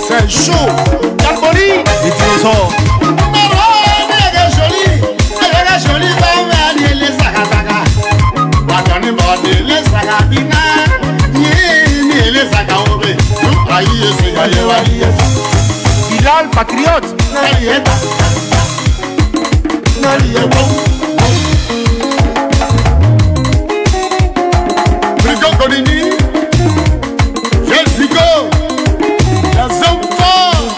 C'est chaud. Carboni. Les dinosaures. Bilal patriote. Brigand Godini. Jessico. Les hommes forts.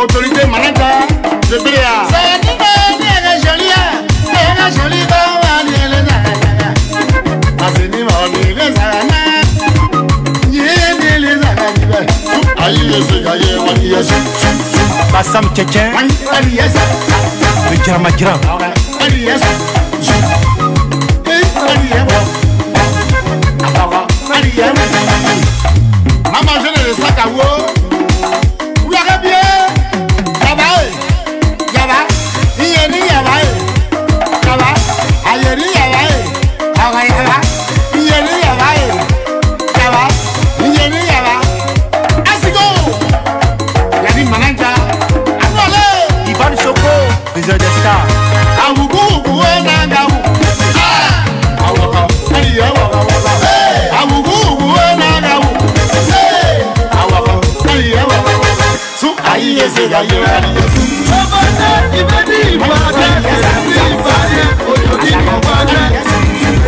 Autorité manager de Bréa. Bassam Kekin, le Giramagira. Maman, je ne le sac à vous. Vous l'avez bien. Yaba, Yaba, Yeri Yaba, Yaba, Ayeri Yaba, Yaba, Yaba, Yeri Yaba, Yaba, Yeri Yaba. Asigo. Yari Mananja. Anole. Ivan Soko. Viseur des stars. Awugu, Nangau. Awaka. Aliya, Awaka. Awugu, Nangau. Awaka. Aliya, Awaka. Su ayi ese ga ye ali. Obata ibedi ibade, ibade, oyodi ibade.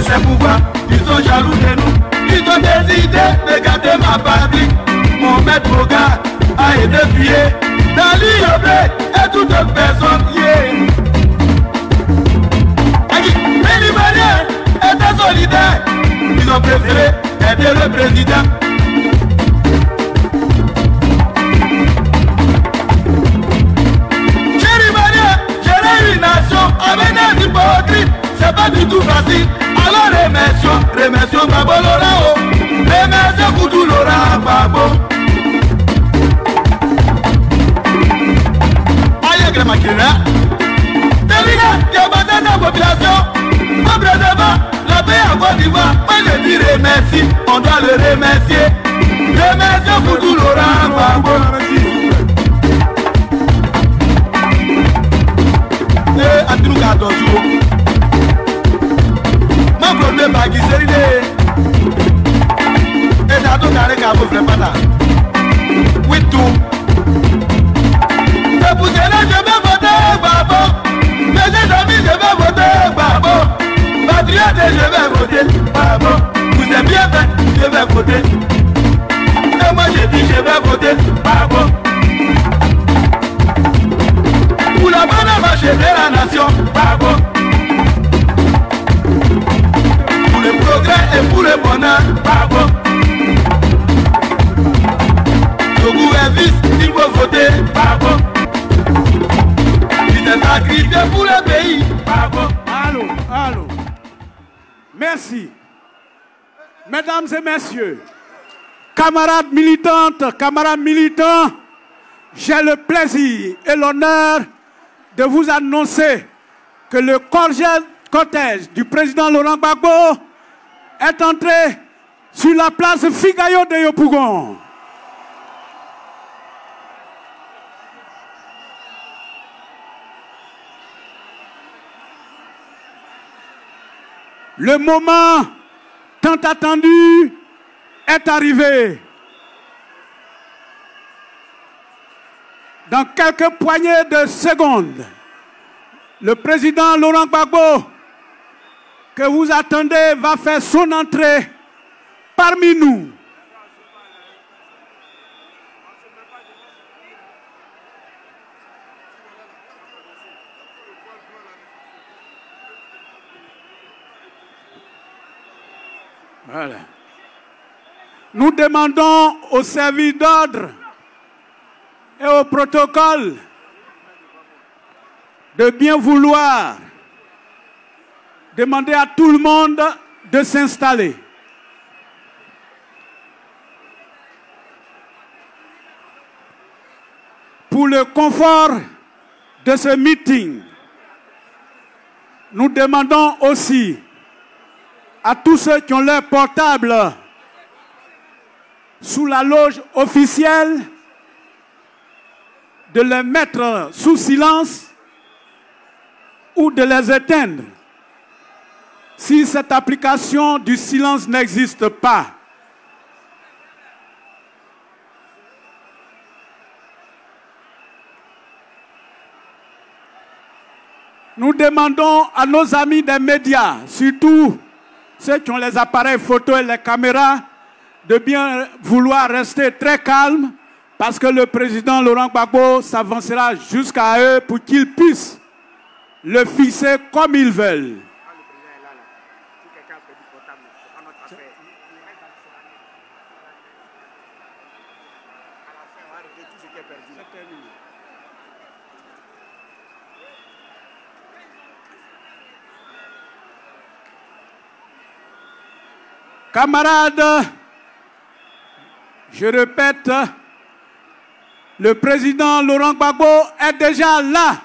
C'est pourquoi ils ont jaloux de nous. Ils ont décidé de garder ma famille. Mon maître Boga a été tué. Dali Yobe et toutes personnes liées. Les Libanais étaient solidaires. Ils ont préféré aider le président. Avec des hypocrites, c'est pas du tout facile. Alors remercions Babo Lorao, remercions Koudou Lora Babo. Aïe, Gramakina, Delina, qui a battu sa population, après devant la paix à Côte d'Ivoire, on le dit remercie, on doit le remercier. Remercions Koudou Lora Babo. Antruka dozu ma problème ba giseri de e da to tare ka bo frepata with two e pousser je vais voter babo mes amis je vais voter babo patriote je vais voter babo vous êtes bien fait je vais voter et moi je dis je vais voter babo. Pour la bonne marche de la nation, bravo. Pour le progrès et pour le bonheur, bravo. Le gouvernement, il faut voter, bravo. Il est sacrifié pour le pays, bravo. Allô, allô. Merci. Mesdames et messieurs, camarades militantes, camarades militants, j'ai le plaisir et l'honneur de vous annoncer que le cortège du président Laurent Gbagbo est entré sur la place Figayo de Yopougon. Le moment tant attendu est arrivé. Dans quelques poignées de secondes, le président Laurent Gbagbo, que vous attendez, va faire son entrée parmi nous. Voilà. Nous demandons au service d'ordre et au protocole de bien vouloir demander à tout le monde de s'installer. Pour le confort de ce meeting, nous demandons aussi à tous ceux qui ont leur portable sous la loge officielle de les mettre sous silence ou de les éteindre si cette application du silence n'existe pas. Nous demandons à nos amis des médias, surtout ceux qui ont les appareils photo et les caméras, de bien vouloir rester très calmes parce que le président Laurent Gbagbo s'avancera jusqu'à eux pour qu'ils puissent le fixer comme ils veulent. Camarades, je répète, le président Laurent Gbagbo est déjà là.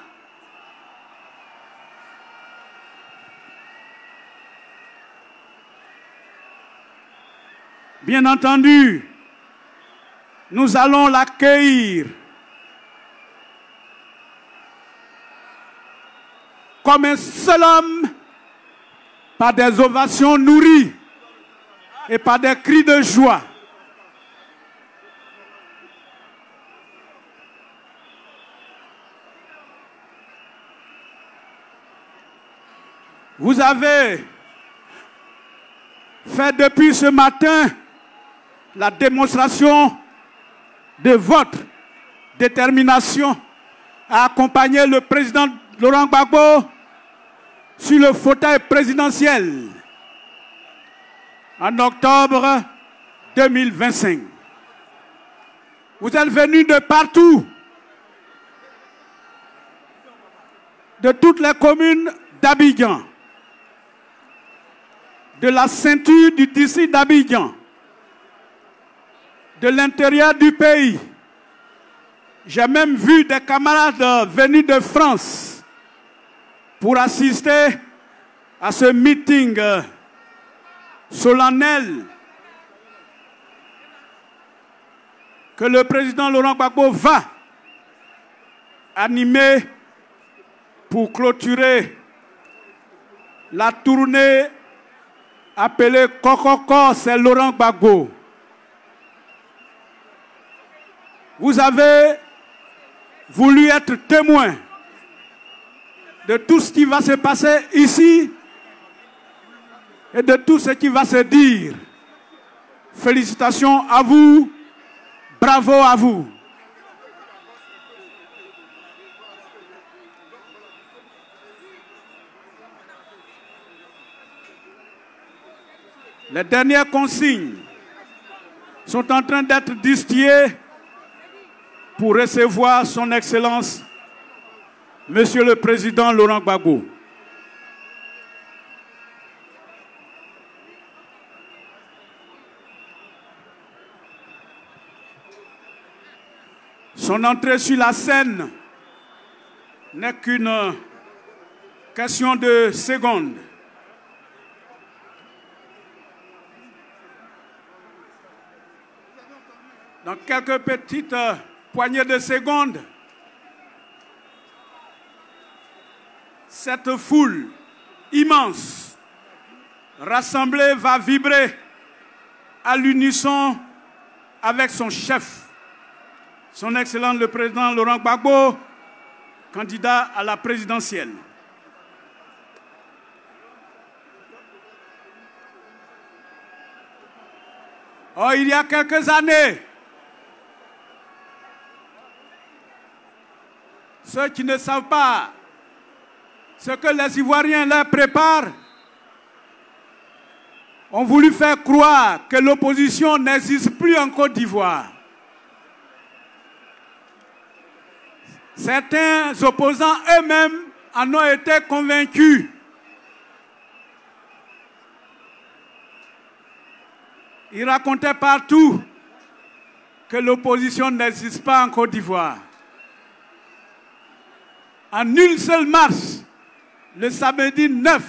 Bien entendu, nous allons l'accueillir comme un seul homme par des ovations nourries et par des cris de joie. Vous avez fait depuis ce matin la démonstration de votre détermination à accompagner le président Laurent Gbagbo sur le fauteuil présidentiel en octobre 2025. Vous êtes venus de partout, de toutes les communes d'Abidjan, de la ceinture du district d'Abidjan, de l'intérieur du pays. J'ai même vu des camarades venus de France pour assister à ce meeting solennel que le président Laurent Gbagbo va animer pour clôturer la tournée appelée Kokoko, c'est Laurent Gbagbo. Vous avez voulu être témoin de tout ce qui va se passer ici et de tout ce qui va se dire. Félicitations à vous, bravo à vous. Les dernières consignes sont en train d'être distillées pour recevoir son Excellence, Monsieur le Président Laurent Gbagbo. Son entrée sur la scène n'est qu'une Question de secondes. Dans quelques petites poignées de secondes, cette foule immense rassemblée va vibrer à l'unisson avec son chef, son Excellence le Président Laurent Gbagbo, candidat à la présidentielle. Oh, il y a quelques années, ceux qui ne savent pas ce que les Ivoiriens leur préparent ont voulu faire croire que l'opposition n'existe plus en Côte d'Ivoire. Certains opposants eux-mêmes en ont été convaincus. Ils racontaient partout que l'opposition n'existe pas en Côte d'Ivoire. En une seule marche, le samedi 9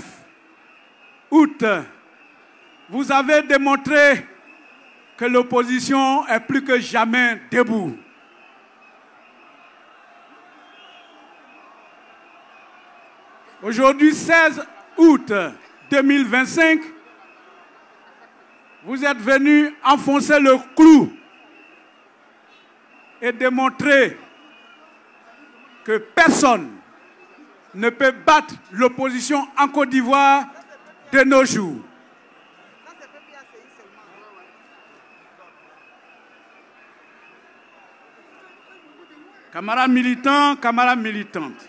août, vous avez démontré que l'opposition est plus que jamais debout. Aujourd'hui, 16 août 2025, vous êtes venus enfoncer le clou et démontrer que personne ne peut battre l'opposition en Côte d'Ivoire de nos jours. Camarades militants, camarades militantes,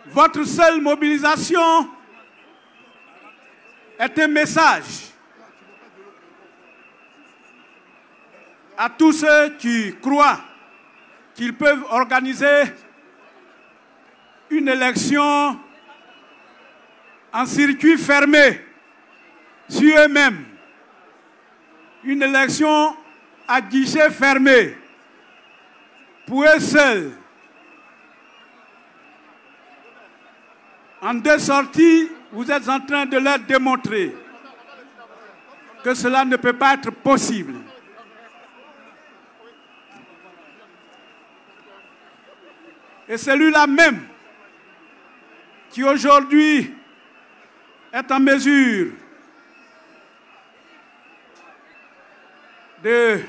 votre seule mobilisation est un message à tous ceux qui croient qu'ils peuvent organiser une élection en circuit fermé sur eux-mêmes, une élection à guichet fermé pour eux seuls. En deux sorties, vous êtes en train de leur démontrer que cela ne peut pas être possible. Et celui-là même qui aujourd'hui est en mesure de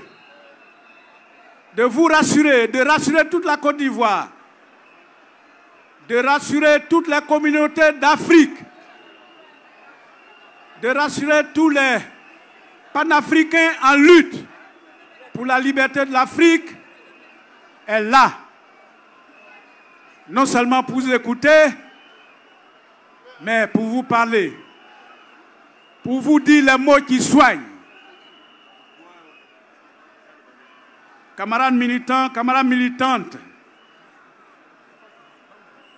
vous rassurer, de rassurer toute la Côte d'Ivoire, de rassurer toutes les communautés d'Afrique, de rassurer tous les panafricains en lutte pour la liberté de l'Afrique, est là. Non seulement pour vous écouter, mais pour vous parler, pour vous dire les mots qui soignent. Camarades militants, camarades militantes,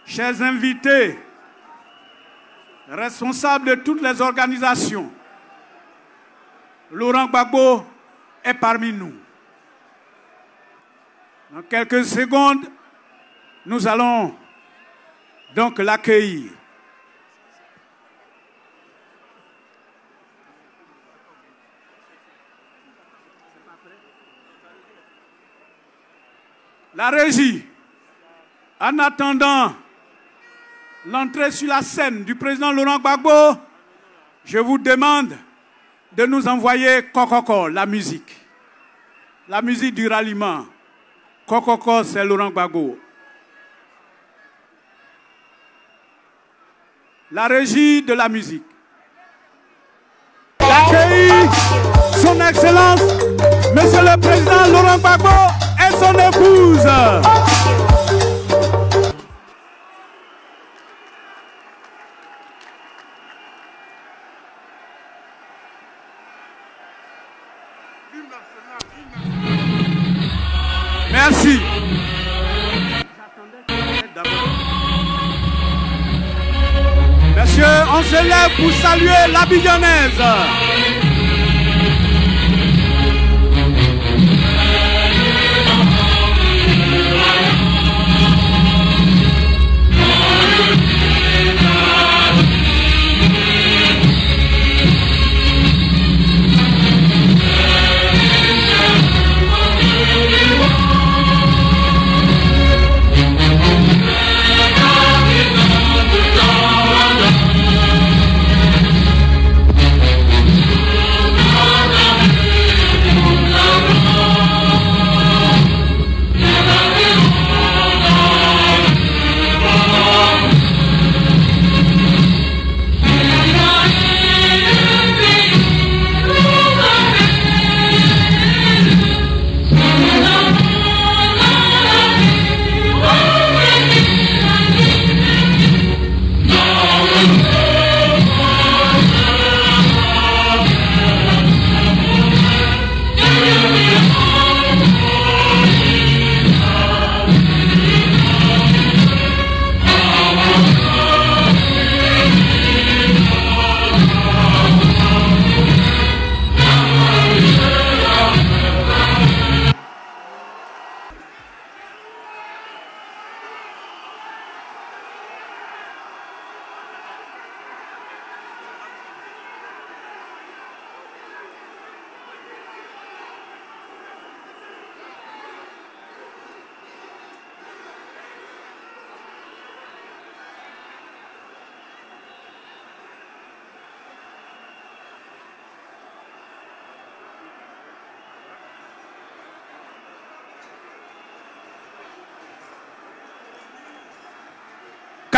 chers invités, responsables de toutes les organisations, Laurent Gbagbo est parmi nous. Dans quelques secondes, nous allons donc l'accueillir. La régie, en attendant l'entrée sur la scène du président Laurent Gbagbo, je vous demande de nous envoyer Kokoko, la musique du ralliement. Kokoko, c'est Laurent Gbagbo. La régie de la musique. J'accueille son Excellence, Monsieur le Président Laurent Gbagbo et son épouse. Merci. Messieurs, on se lève pour saluer l'Abidjanaise.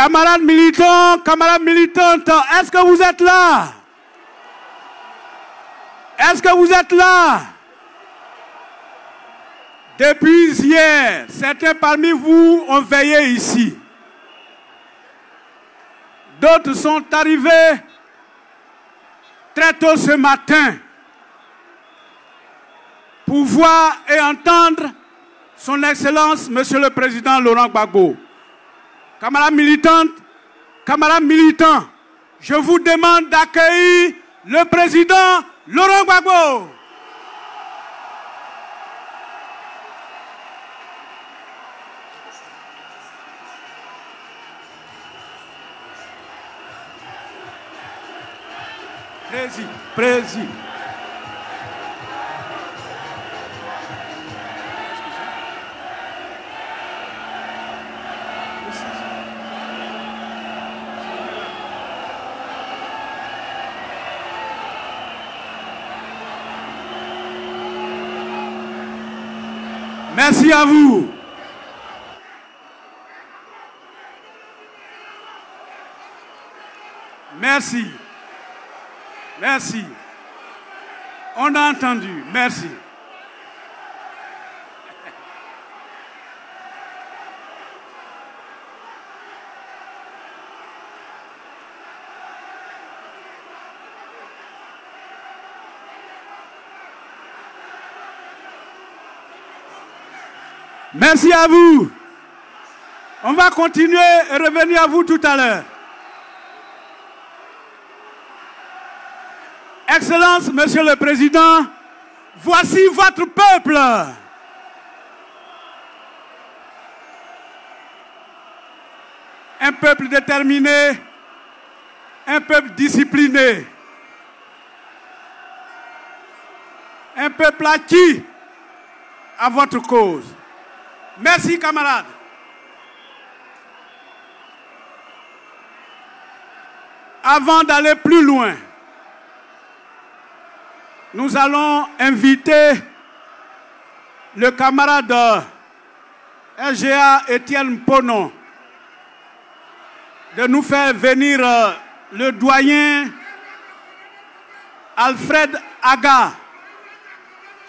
Camarades militants, camarades militantes, est-ce que vous êtes là? Est-ce que vous êtes là? Depuis hier, certains parmi vous ont veillé ici. D'autres sont arrivés très tôt ce matin pour voir et entendre son Excellence, Monsieur le Président Laurent Gbagbo. Camarades militantes, camarades militants, je vous demande d'accueillir le Président Laurent Gbagbo. Président. Merci à vous. Merci. Merci. On a entendu. Merci. Merci à vous. On va continuer et revenir à vous tout à l'heure. Excellence, Monsieur le Président, voici votre peuple. Un peuple déterminé, un peuple discipliné, un peuple acquis à votre cause. Merci, camarades. Avant d'aller plus loin, nous allons inviter le camarade RGA Étienne Ponon de nous faire venir le doyen Alfred Aga,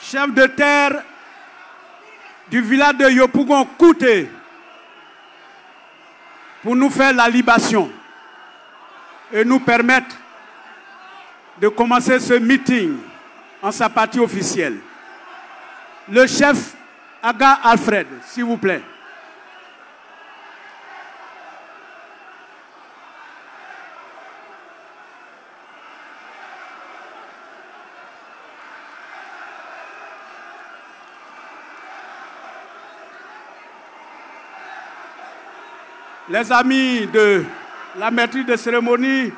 chef de terre du village de Yopougon Kouté, pour nous faire la libation et nous permettre de commencer ce meeting en sa partie officielle. Le chef Aga Alfred, s'il vous plaît. Les amis de la maîtrise de cérémonie,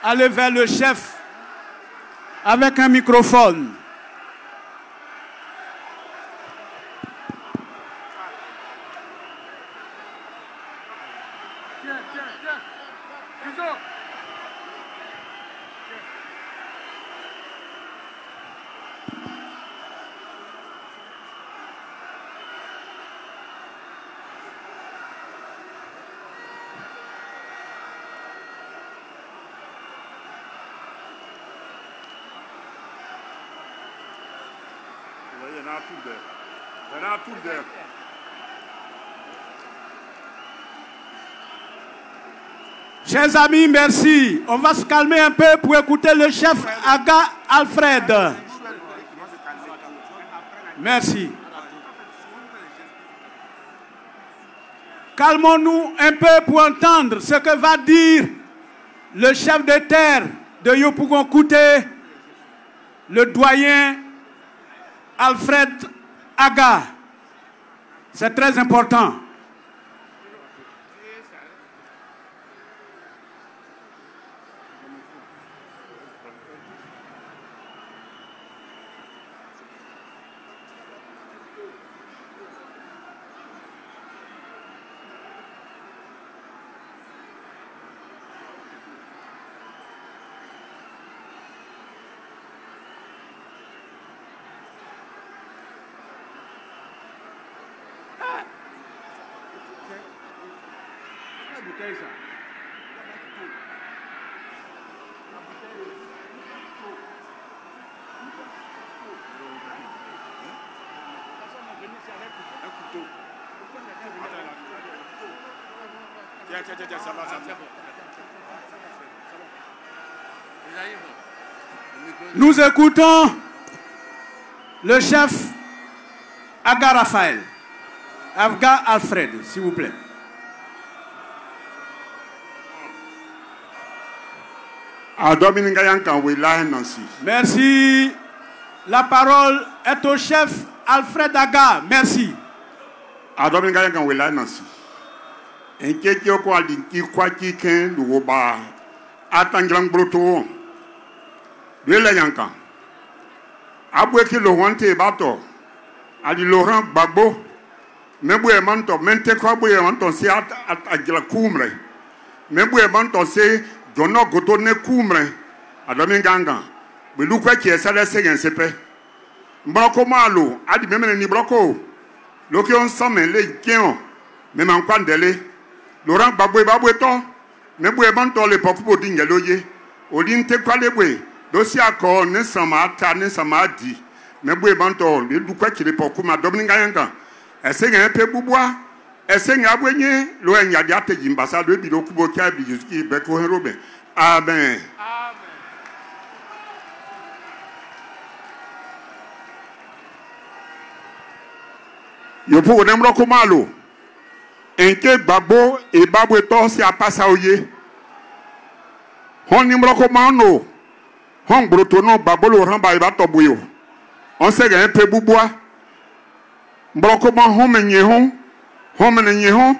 allez vers le chef avec un microphone. Chers amis, merci. On va se calmer un peu pour écouter le chef Aga Alfred. Merci. Calmons-nous un peu pour entendre ce que va dire le chef de terre de Yopougon Kouté, le doyen Alfred Aga. C'est très important. bouteille, ça. Tiens, ça va, ça va. Nous écoutons le chef Aga Raphaël. Aga Alfred, s'il vous plaît. Merci. La parole est au chef Alfred Aga. Merci. Adi Laurent Gbagbo mebwe manto mente kwa bwe manto si agila kumre mebwe manto se jono goto ne kumre adomi ganga be lukwa ki esale segen sepe mbroko malo adi memene ni broko loki on samen le kion me man kwa ndele Laurent Gbagbo babwe to mebwe manto le pokupo dingeloye odinte kwa lebwe dosi akọ ne sama ata ne sama di mebwe banto le dukwa kire pokuma dominga yanga esenga pe bubwa esenga abwenye lo enya di ateji mbasa do bi do kubo kya bi Yesu be ko herobe amen amen yo po ne mro ko malo enke gbagbo e babwe to si apasa oye hon ni mro ko mano hon broto no gbagbo lo ran ba iba to boyo on sait qu'il y a un peu de bois. Brokoma homenye hon, homenye hon,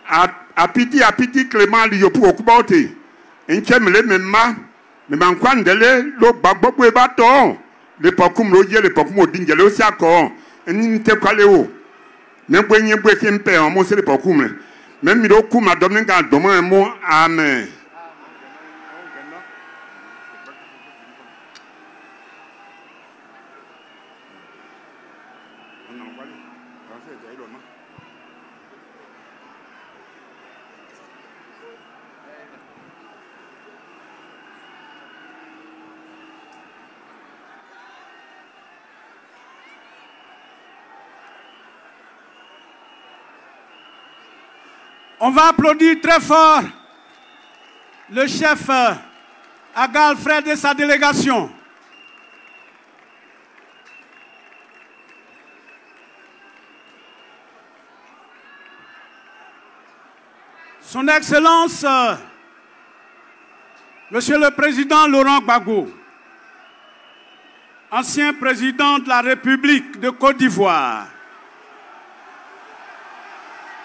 a piti Clément liyo pour okubaote. Enkemele memma, me bankwandele lo bagbo e bato. Le pokum lo ye le pokum odingele o si akọ. Eni te kwale o. Me bwenye bwe kempe on mo se le pokum le. Même mi do kuma domne ga domo mo amen. On va applaudir très fort le chef Aga Alfred et sa délégation. Son Excellence, Monsieur le Président Laurent Gbagbo, ancien président de la République de Côte d'Ivoire,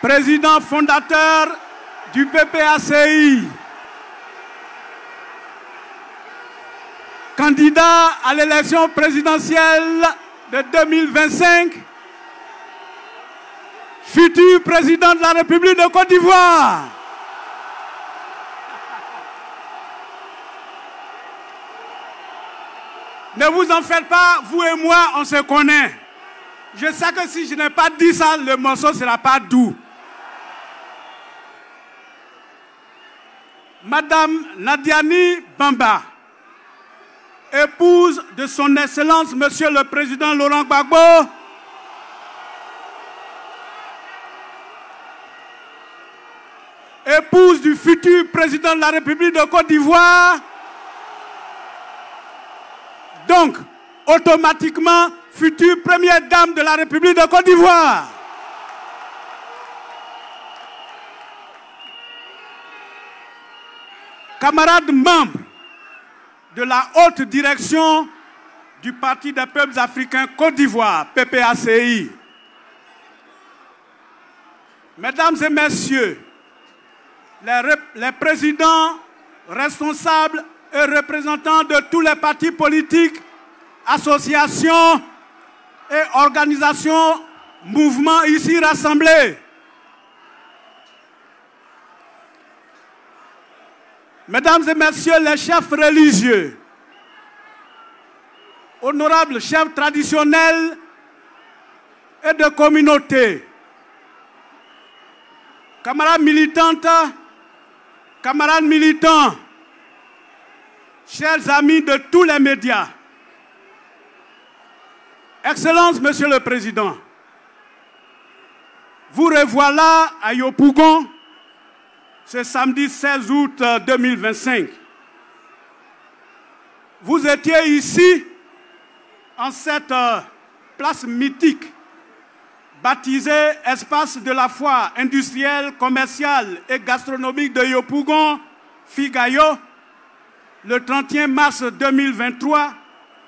président fondateur du PPACI, candidat à l'élection présidentielle de 2025, futur président de la République de Côte d'Ivoire. Ne vous en faites pas, vous et moi, on se connaît. Je sais que si je n'ai pas dit ça, le morceau ne sera pas doux. Madame Nadiani Bamba, épouse de son Excellence, Monsieur le Président Laurent Gbagbo, épouse du futur Président de la République de Côte d'Ivoire, donc automatiquement future Première Dame de la République de Côte d'Ivoire. Camarades membres de la haute direction du Parti des peuples africains Côte d'Ivoire, PPACI. Mesdames et messieurs, les présidents, responsables et représentants de tous les partis politiques, associations et organisations, mouvements ici rassemblés. Mesdames et messieurs les chefs religieux, honorables chefs traditionnels et de communauté, camarades militantes camarades militants, chers amis de tous les médias, Excellence, Monsieur le Président, vous revoilà à Yopougon ce samedi 16 août 2025. Vous étiez ici, en cette place mythique, baptisée Espace de la foire industrielle, commerciale et gastronomique de Yopougon, Figayo, le 31 mars 2023,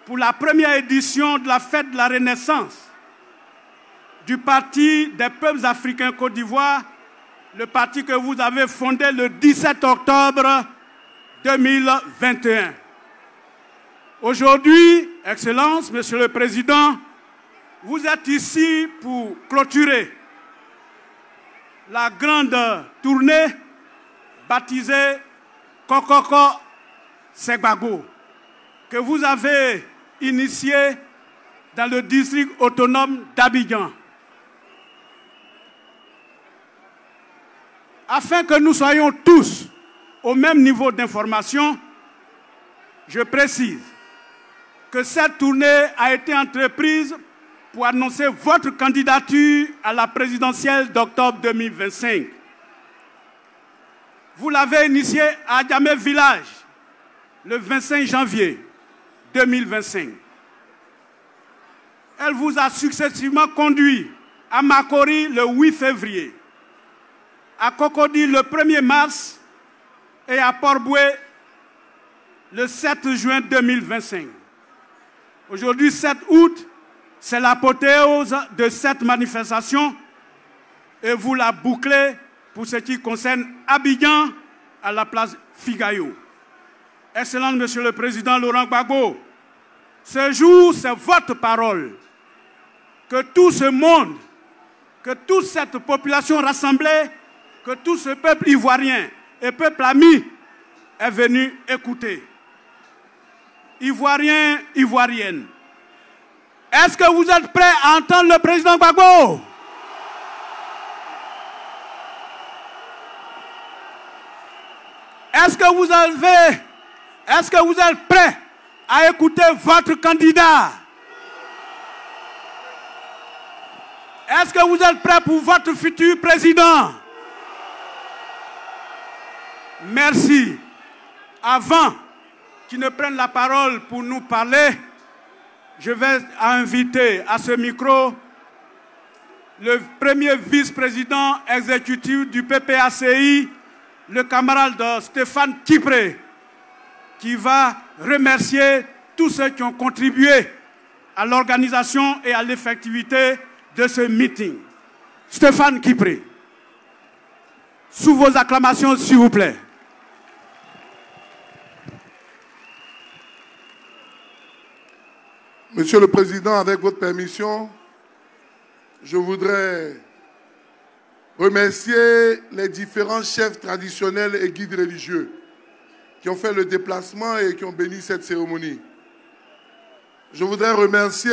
pour la première édition de la fête de la Renaissance du Parti des peuples africains Côte d'Ivoire, le parti que vous avez fondé le 17 octobre 2021. Aujourd'hui, Excellence, Monsieur le Président, vous êtes ici pour clôturer la grande tournée baptisée Kokoko Segbago, que vous avez initiée dans le district autonome d'Abidjan. Afin que nous soyons tous au même niveau d'information, je précise que cette tournée a été entreprise pour annoncer votre candidature à la présidentielle d'octobre 2025. Vous l'avez initiée à Adjamé Village le 25 janvier 2025. Elle vous a successivement conduit à Makori le 8 février, à Cocody le 1er mars et à Port-Boué le 7 juin 2025. Aujourd'hui, 7 août, c'est l'apothéose de cette manifestation et vous la bouclez pour ce qui concerne Abidjan à la place Figayo. Excellent Monsieur le Président Laurent Gbagbo, ce jour, c'est votre parole. Que tout ce monde, que toute cette population rassemblée, que tout ce peuple ivoirien et peuple ami est venu écouter. Ivoiriens, Ivoiriennes, est-ce que vous êtes prêts à entendre le président Gbagbo? Est-ce que vous êtes prêts à écouter votre candidat? Est-ce que vous êtes prêts pour votre futur président? Merci. Avant qu'ils ne prennent la parole pour nous parler, je vais inviter à ce micro le premier vice-président exécutif du PPACI, le camarade Stéphane Kipré, qui va remercier tous ceux qui ont contribué à l'organisation et à l'effectivité de ce meeting. Stéphane Kipré, sous vos acclamations, s'il vous plaît. Monsieur le Président, avec votre permission, je voudrais remercier les différents chefs traditionnels et guides religieux qui ont fait le déplacement et qui ont béni cette cérémonie. Je voudrais remercier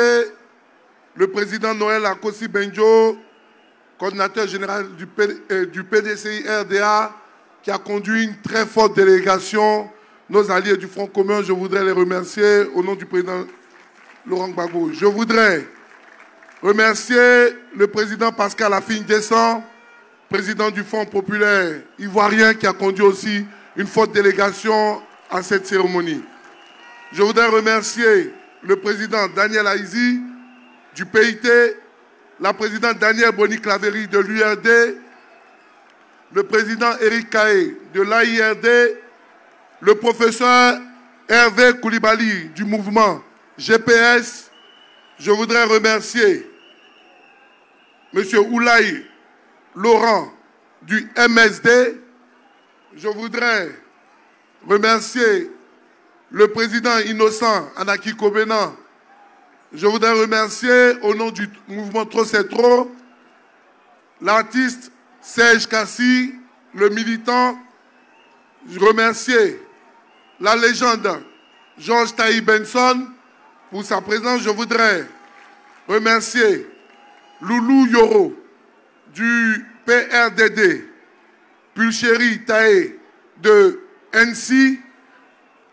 le président Noël Akosi Benjo, coordinateur général du PDCI RDA, qui a conduit une très forte délégation, nos alliés du Front commun. Je voudrais les remercier au nom du président Laurent Gbagbo. Je voudrais remercier le président Pascal Afine-Descent, président du Front populaire ivoirien, qui a conduit aussi une forte délégation à cette cérémonie. Je voudrais remercier le président Daniel Aizi du PIT, la présidente Danielle Boni-Claverie de l'URD, le président Eric Kaé de l'AIRD, le professeur Hervé Koulibaly du mouvement GPS. Je voudrais remercier M. Oulaye Laurent du MSD. Je voudrais remercier le président innocent Anaki Kobenan. Je voudrais remercier au nom du mouvement Trop c'est trop l'artiste Serge Kassi, le militant. Je remercie la légende Georges Taï Benson pour sa présence. Je voudrais remercier Loulou Yoro du PRDD, Pulchéri Taé de NC,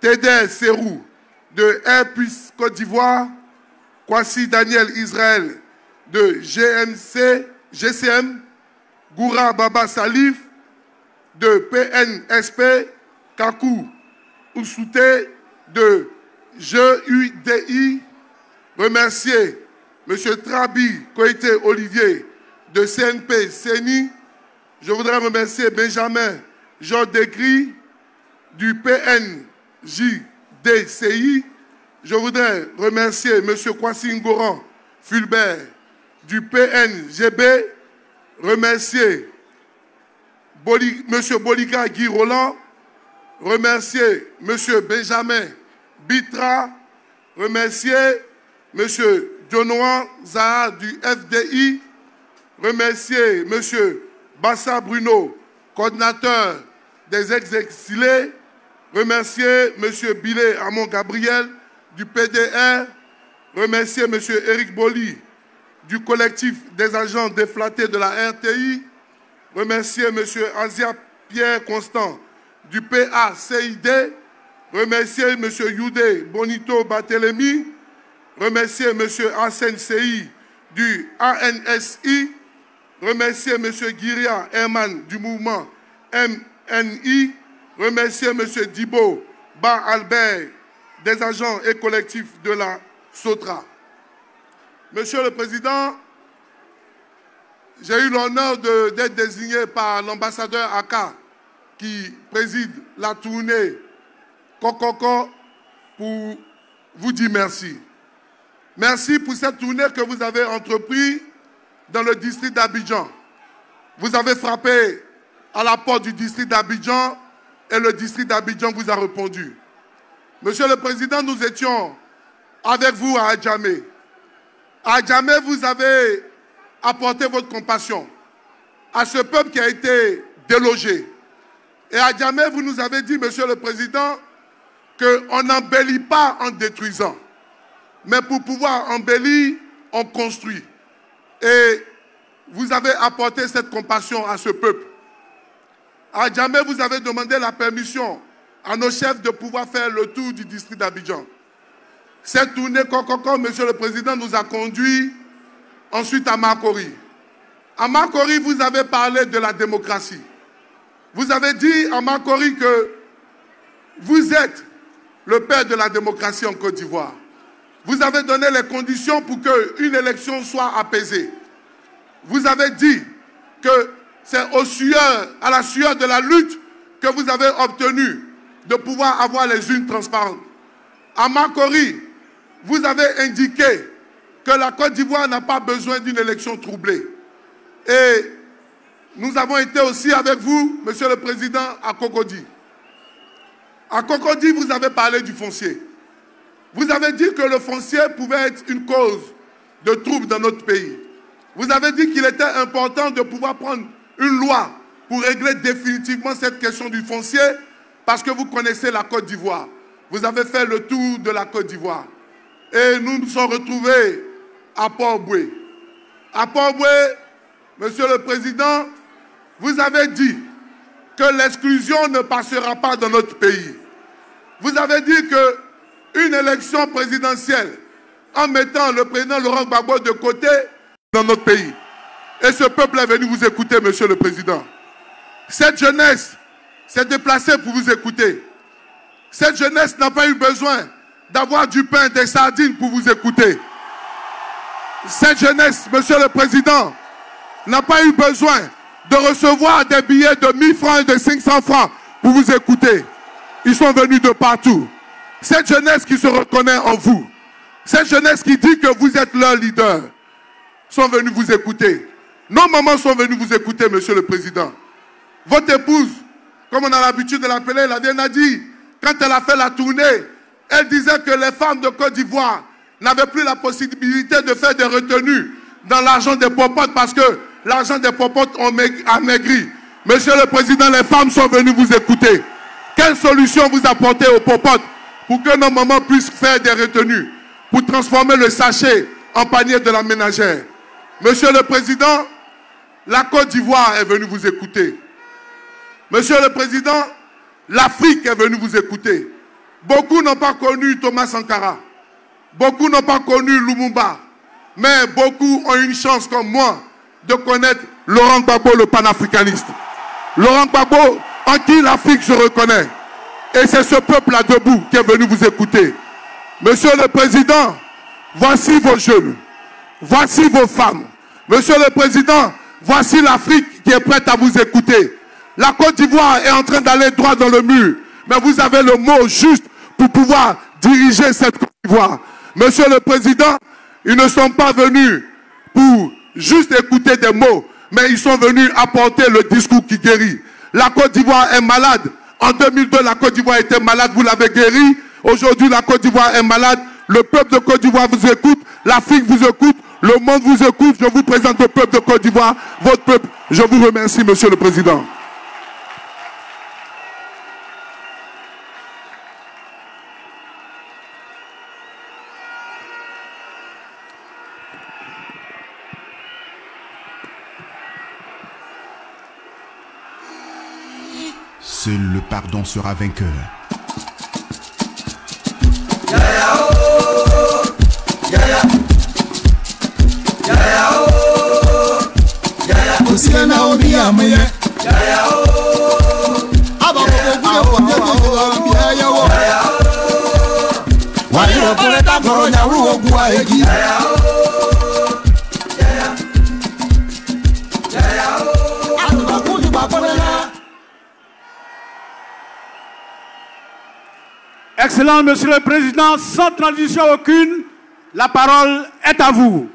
TDS Serrou de Air Plus Côte d'Ivoire, Kwasi Daniel Israël de GCM, Goura Baba Salif de PNSP, Kakou Oussouté de GUDI, remercier M. Trabi Koïté Olivier de CNP CENI. Je voudrais remercier Benjamin Jean Degri du PNJDCI. Je voudrais remercier M. Kwasi Ngoran Fulbert du PNGB. Remercier M. Bolika Guy Roland. Remercier M. Benjamin Bitra. Remercier M. Dionoan Zaha du FDI. Remercier M. Bassa Bruno, coordinateur des ex-exilés. Remercier M. Bilé Amon Gabriel du PDR. Remercier M. Eric Boli du collectif des agents déflatés de la RTI. Remercier M. Asia Pierre Constant du PACID. Remercier M. Youdé Bonito Barthélemy. Remercier M. Hassan Sey du ANSI. Remercier M. Giria Herman du mouvement MNI. Remercier M. Dibo Ba Albert des agents et collectifs de la SOTRA. Monsieur le Président, j'ai eu l'honneur d'être désigné par l'ambassadeur Aka qui préside la tournée Kokoko pour vous dire merci. Merci pour cette tournée que vous avez entreprise dans le district d'Abidjan. Vous avez frappé à la porte du district d'Abidjan et le district d'Abidjan vous a répondu. Monsieur le Président, nous étions avec vous à Adjamé. À Adjamé, vous avez apporté votre compassion à ce peuple qui a été délogé. Et à Adjamé, vous nous avez dit, Monsieur le Président, qu'on n'embellit pas en détruisant. Mais pour pouvoir embellir, on construit. Et vous avez apporté cette compassion à ce peuple. À Adjamé, vous avez demandé la permission à nos chefs de pouvoir faire le tour du district d'Abidjan. Cette tournée Kokoko, Monsieur le Président, nous a conduit ensuite à Makori. À Makori, vous avez parlé de la démocratie. Vous avez dit à Makori que vous êtes le père de la démocratie en Côte d'Ivoire. Vous avez donné les conditions pour qu'une élection soit apaisée. Vous avez dit que c'est à la sueur de la lutte que vous avez obtenu de pouvoir avoir les urnes transparentes. À Makori, vous avez indiqué que la Côte d'Ivoire n'a pas besoin d'une élection troublée. Et nous avons été aussi avec vous, Monsieur le Président, à Cocody. À Cocody, vous avez parlé du foncier. Vous avez dit que le foncier pouvait être une cause de trouble dans notre pays. Vous avez dit qu'il était important de pouvoir prendre une loi pour régler définitivement cette question du foncier parce que vous connaissez la Côte d'Ivoire. Vous avez fait le tour de la Côte d'Ivoire. Et nous nous sommes retrouvés à Port-Boué. À Port-Boué, Monsieur le Président, vous avez dit que l'exclusion ne passera pas dans notre pays. Vous avez dit qu'une élection présidentielle, en mettant le président Laurent Gbagbo de côté dans notre pays. Et ce peuple est venu vous écouter, Monsieur le Président. Cette jeunesse s'est déplacée pour vous écouter. Cette jeunesse n'a pas eu besoin d'avoir du pain, des sardines pour vous écouter. Cette jeunesse, Monsieur le Président, n'a pas eu besoin de recevoir des billets de 1000 francs et de 500 francs pour vous écouter. Ils sont venus de partout. Cette jeunesse qui se reconnaît en vous, cette jeunesse qui dit que vous êtes leur leader, sont venus vous écouter. Nos mamans sont venues vous écouter, Monsieur le Président. Votre épouse, comme on a l'habitude de l'appeler, la vieille Nadi, quand elle a fait la tournée, elle disait que les femmes de Côte d'Ivoire n'avaient plus la possibilité de faire des retenues dans l'argent des popotes parce que l'argent des popotes a maigri. Monsieur le Président, les femmes sont venues vous écouter. Quelle solution vous apportez aux popotes pour que nos mamans puissent faire des retenues, pour transformer le sachet en panier de la ménagère? Monsieur le Président, la Côte d'Ivoire est venue vous écouter. Monsieur le Président, L'Afrique est venue vous écouter. Beaucoup n'ont pas connu Thomas Sankara. Beaucoup n'ont pas connu Lumumba. Mais beaucoup ont une chance comme moi de connaître Laurent Gbagbo, le panafricaniste. Laurent Gbagbo, en qui l'Afrique se reconnaît. Et c'est ce peuple-là debout qui est venu vous écouter. Monsieur le Président, voici vos jeunes. Voici vos femmes. Monsieur le Président, voici l'Afrique qui est prête à vous écouter. La Côte d'Ivoire est en train d'aller droit dans le mur. Mais vous avez le mot juste pour pouvoir diriger cette Côte d'Ivoire. Monsieur le Président, ils ne sont pas venus pour juste écouter des mots, mais ils sont venus apporter le discours qui guérit. La Côte d'Ivoire est malade. En 2002, la Côte d'Ivoire était malade, vous l'avez guéri. Aujourd'hui, la Côte d'Ivoire est malade. Le peuple de Côte d'Ivoire vous écoute. L'Afrique vous écoute. Le monde vous écoute. Je vous présente le peuple de Côte d'Ivoire, votre peuple. Je vous remercie, Monsieur le Président. Seul le pardon sera vainqueur. Excellent, Monsieur le Président, sans transition aucune, la parole est à vous.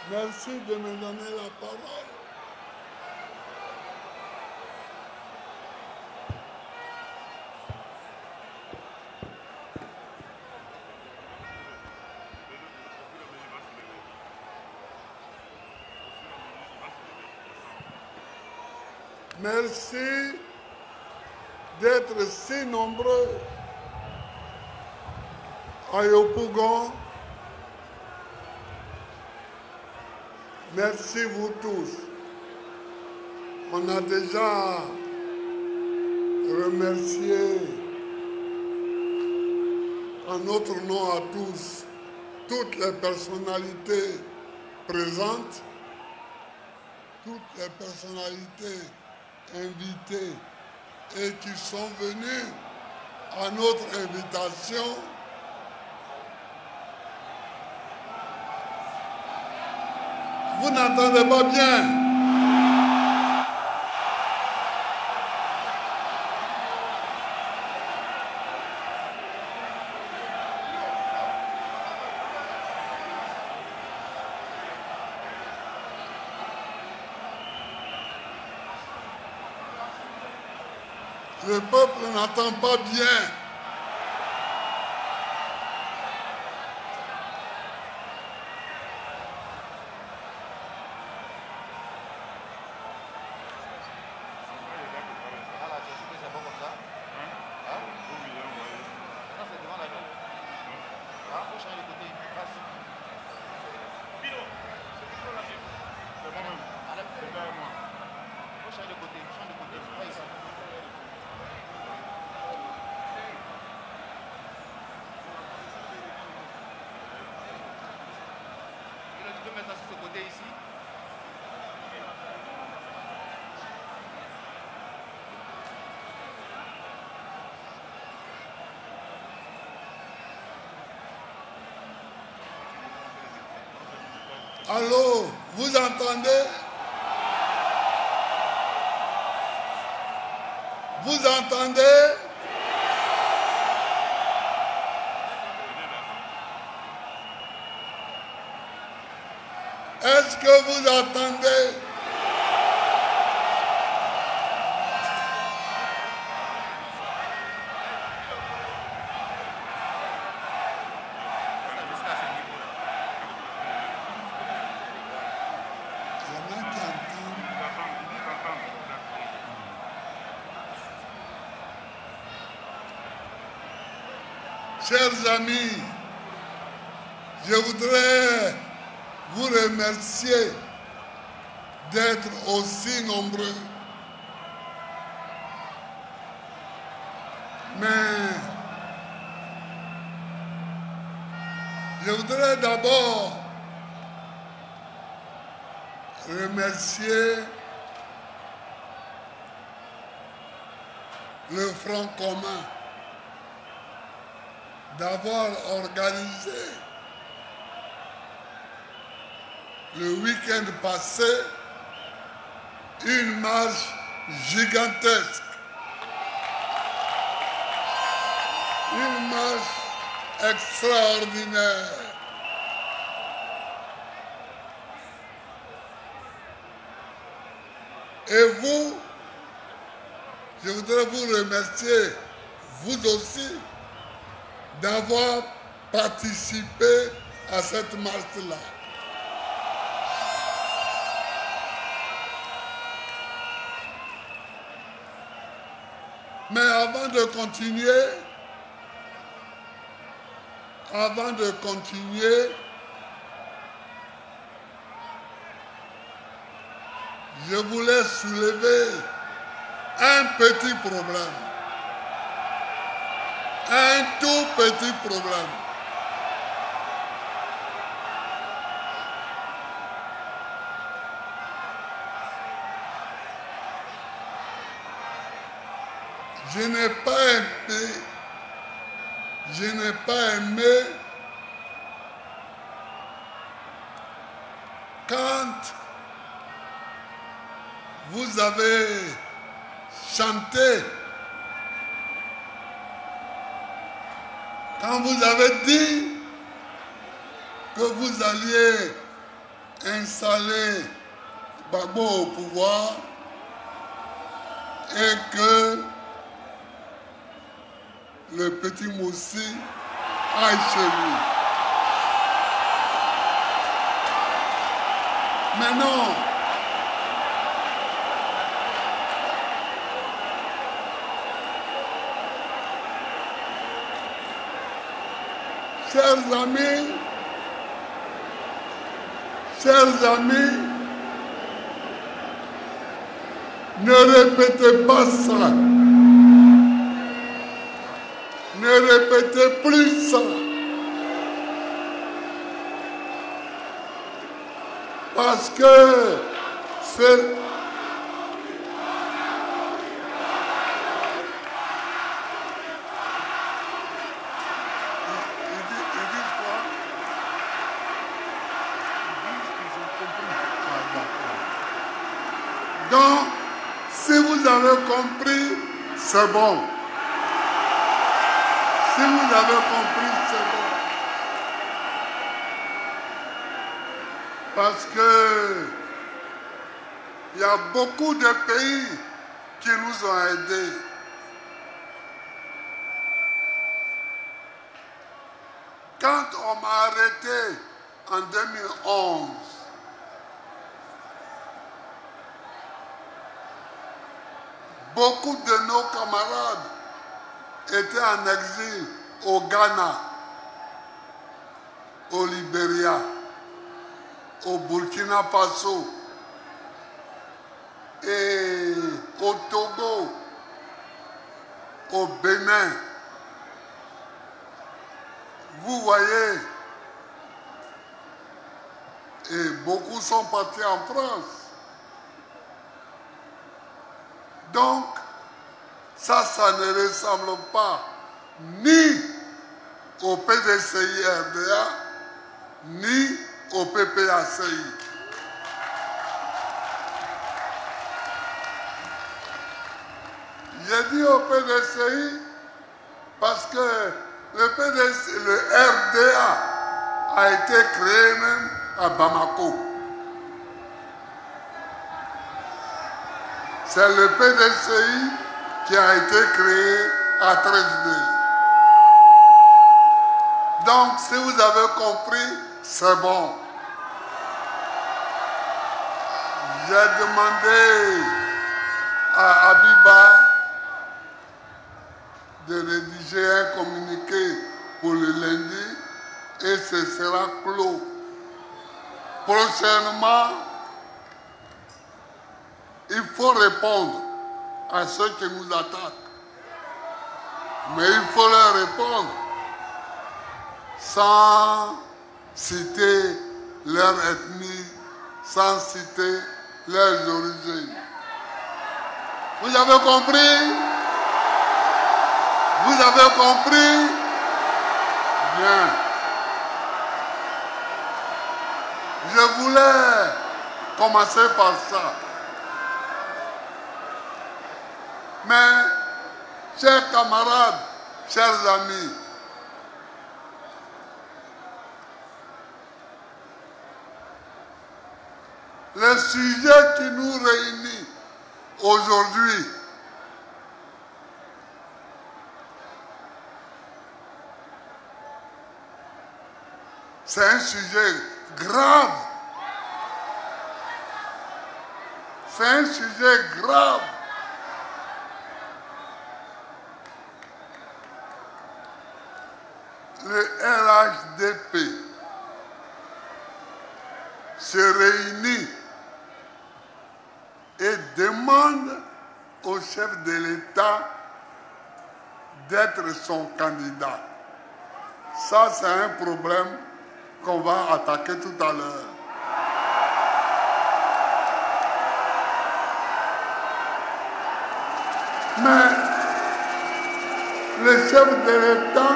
Merci de me donner la parole. Merci d'être si nombreux à Yopougon. Merci vous tous. On a déjà remercié en notre nom à tous toutes les personnalités présentes, toutes les personnalités invitées et qui sont venues à notre invitation. Vous n'entendez pas bien. Le peuple n'entend pas bien. Allô, vous entendez? Vous entendez? Est-ce que vous entendez? Chers amis, je voudrais vous remercier d'être aussi nombreux. Mais je voudrais d'abord remercier le Front commun d'avoir organisé le week-end passé une marche gigantesque. Une marche extraordinaire. Et vous, je voudrais vous remercier, vous aussi, d'avoir participé à cette marche-là. Mais avant de continuer, je voulais soulever un petit problème. Un tout petit problème. Je n'ai pas aimé quand vous avez chanté, quand vous avez dit que vous alliez installer Gbagbo au pouvoir et que le petit Moussi aille chez lui. Mais non. Chers amis, ne répétez pas ça. Ne répétez plus ça. Parce que c'est... Donc, si vous avez compris, c'est bon. Si vous avez compris, c'est bon. Parce que il y a beaucoup de pays qui nous ont aidés. Quand on m'a arrêté en 2011, beaucoup de nos camarades étaient en exil au Ghana, au Libéria, au Burkina Faso et au Togo, au Bénin. Vous voyez, et beaucoup sont partis en France. Donc, ça ne ressemble pas ni au PDCI-RDA, ni au PPACI. J'ai dit au PDCI parce que le RDA a été créé même à Bamako. C'est le PDCI qui a été créé à Treichville. Donc, si vous avez compris, c'est bon. J'ai demandé à Abiba de rédiger un communiqué pour le lundi et ce sera clos. Prochainement, il faut répondre à ceux qui nous attaquent. Mais il faut leur répondre sans citer leur ethnie, sans citer leurs origines. Vous avez compris? Vous avez compris? Bien. Je voulais commencer par ça. Mais, chers camarades, chers amis, le sujet qui nous réunit aujourd'hui, c'est un sujet grave. C'est un sujet grave. Le RHDP se réunit et demande au chef de l'État d'être son candidat. Ça, c'est un problème qu'on va attaquer tout à l'heure. Mais le chef de l'État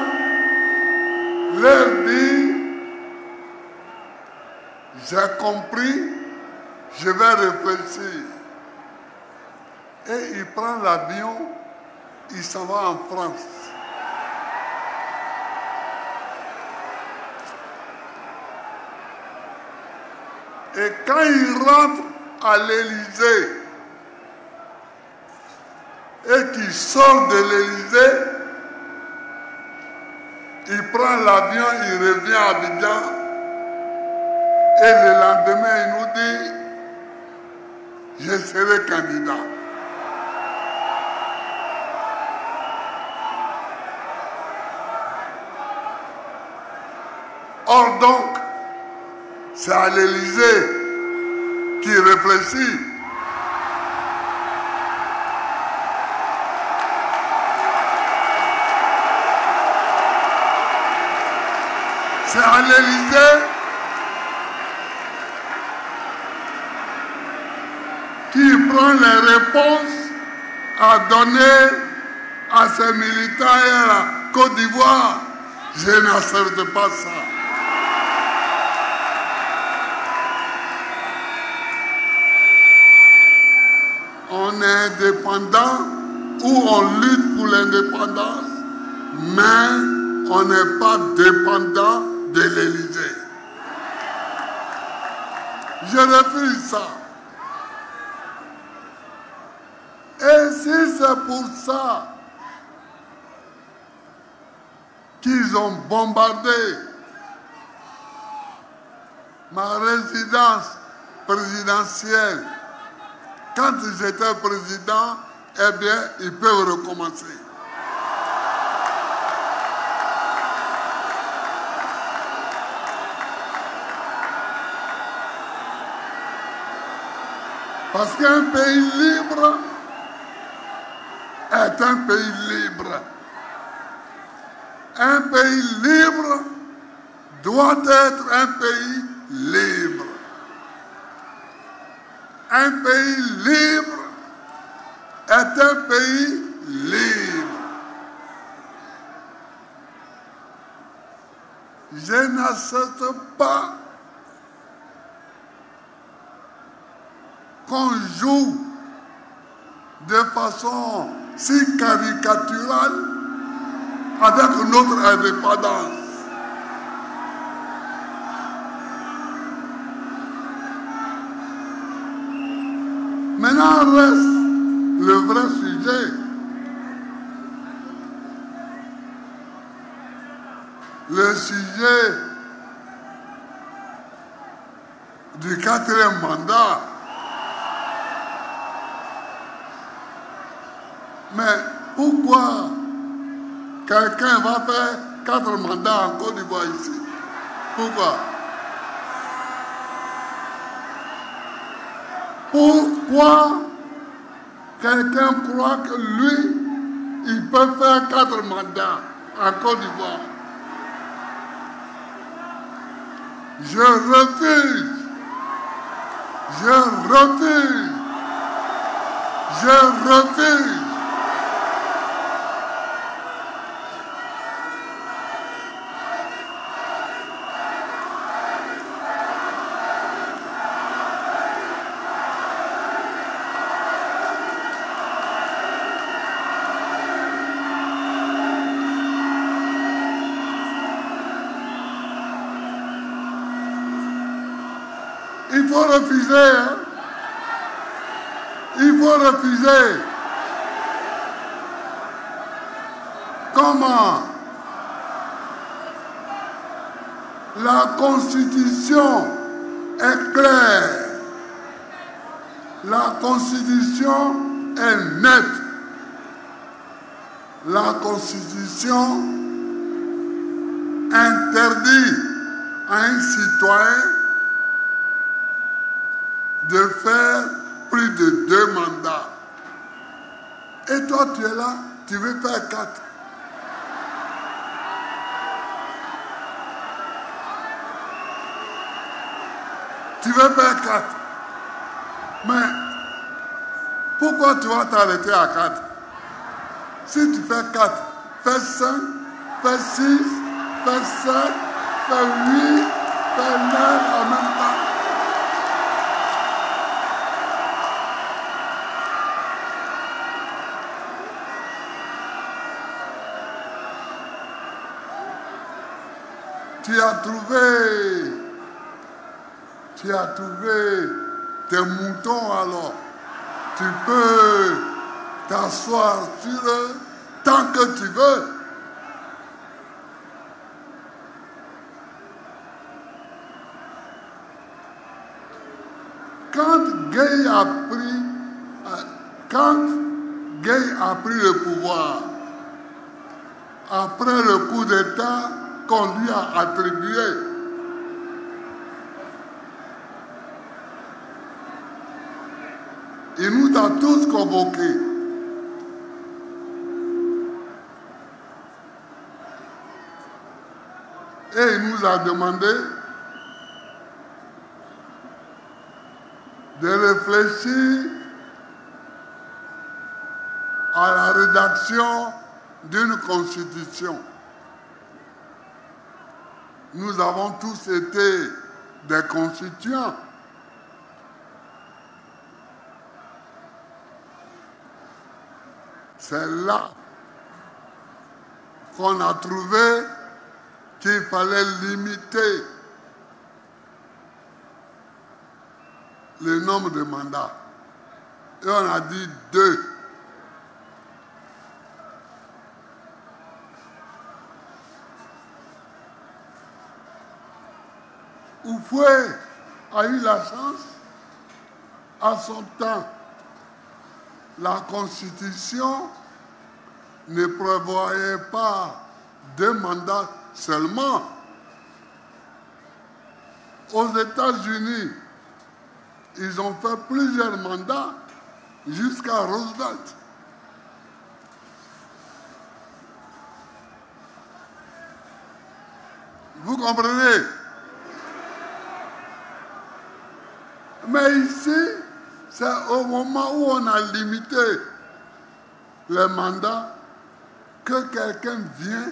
leur dit, j'ai compris, je vais réfléchir. Et il prend l'avion, il s'en va en France. Et quand il rentre à l'Élysée et qu'il sort de l'Élysée, il prend l'avion, il revient à Abidjan et le lendemain il nous dit, je serai candidat. Or donc, c'est à l'Élysée qui réfléchit. C'est à l'Élysée qui prend les réponses à donner à ses militants et à la Côte d'Ivoire. Je n'accepte pas ça. On est indépendant ou on lutte pour l'indépendance, mais on n'est pas dépendant de l'Élysée. Je refuse ça. Et si c'est pour ça qu'ils ont bombardé ma résidence présidentielle, quand j'étais président, eh bien, ils peuvent recommencer. Parce qu'un pays libre est un pays libre. Un pays libre doit être un pays libre. Un pays libre est un pays libre. Je n'accepte pas qu'on joue de façon si caricaturale avec notre indépendance. Maintenant reste le vrai sujet. Le sujet du 4e mandat. Mais pourquoi quelqu'un va faire 4 mandats en Côte d'Ivoire ici. Pourquoi? Pourquoi quelqu'un croit que lui, il peut faire 4 mandats en Côte d'Ivoire? Je refuse. Je refuse. Je refuse. Il faut refuser. Hein? Il faut refuser. Comment? La Constitution est claire. La Constitution est nette. La Constitution interdit à un citoyen de faire plus de 2 mandats. Et toi, tu es là, tu veux faire 4. Tu veux faire 4. Mais pourquoi tu vas t'arrêter à 4? Si tu fais 4, fais 5, fais 6, fais 7, fais 8, fais 9 en même temps. Tu as trouvé tes moutons alors. Tu peux t'asseoir sur eux tant que tu veux. Quand Gueye a pris le pouvoir, après le coup d'État qu'on lui a attribué, il nous a tous convoqués. Et il nous a demandé de réfléchir à la rédaction d'une constitution. Nous avons tous été des constituants. C'est là qu'on a trouvé qu'il fallait limiter le nombre de mandats. Et on a dit 2. Oufoué a eu la chance, à son temps, la Constitution ne prévoyait pas 2 mandats seulement. Aux États-Unis, ils ont fait plusieurs mandats jusqu'à Roosevelt. Vous comprenez? Mais ici, c'est au moment où on a limité les mandats que quelqu'un vient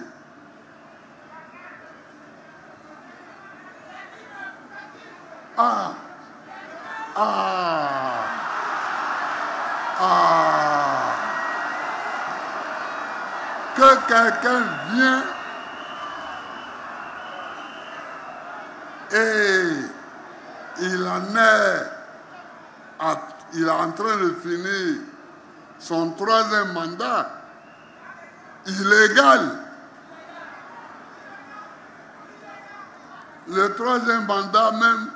que quelqu'un vient et il est en train de finir son 3e mandat illégal. Le 3e mandat même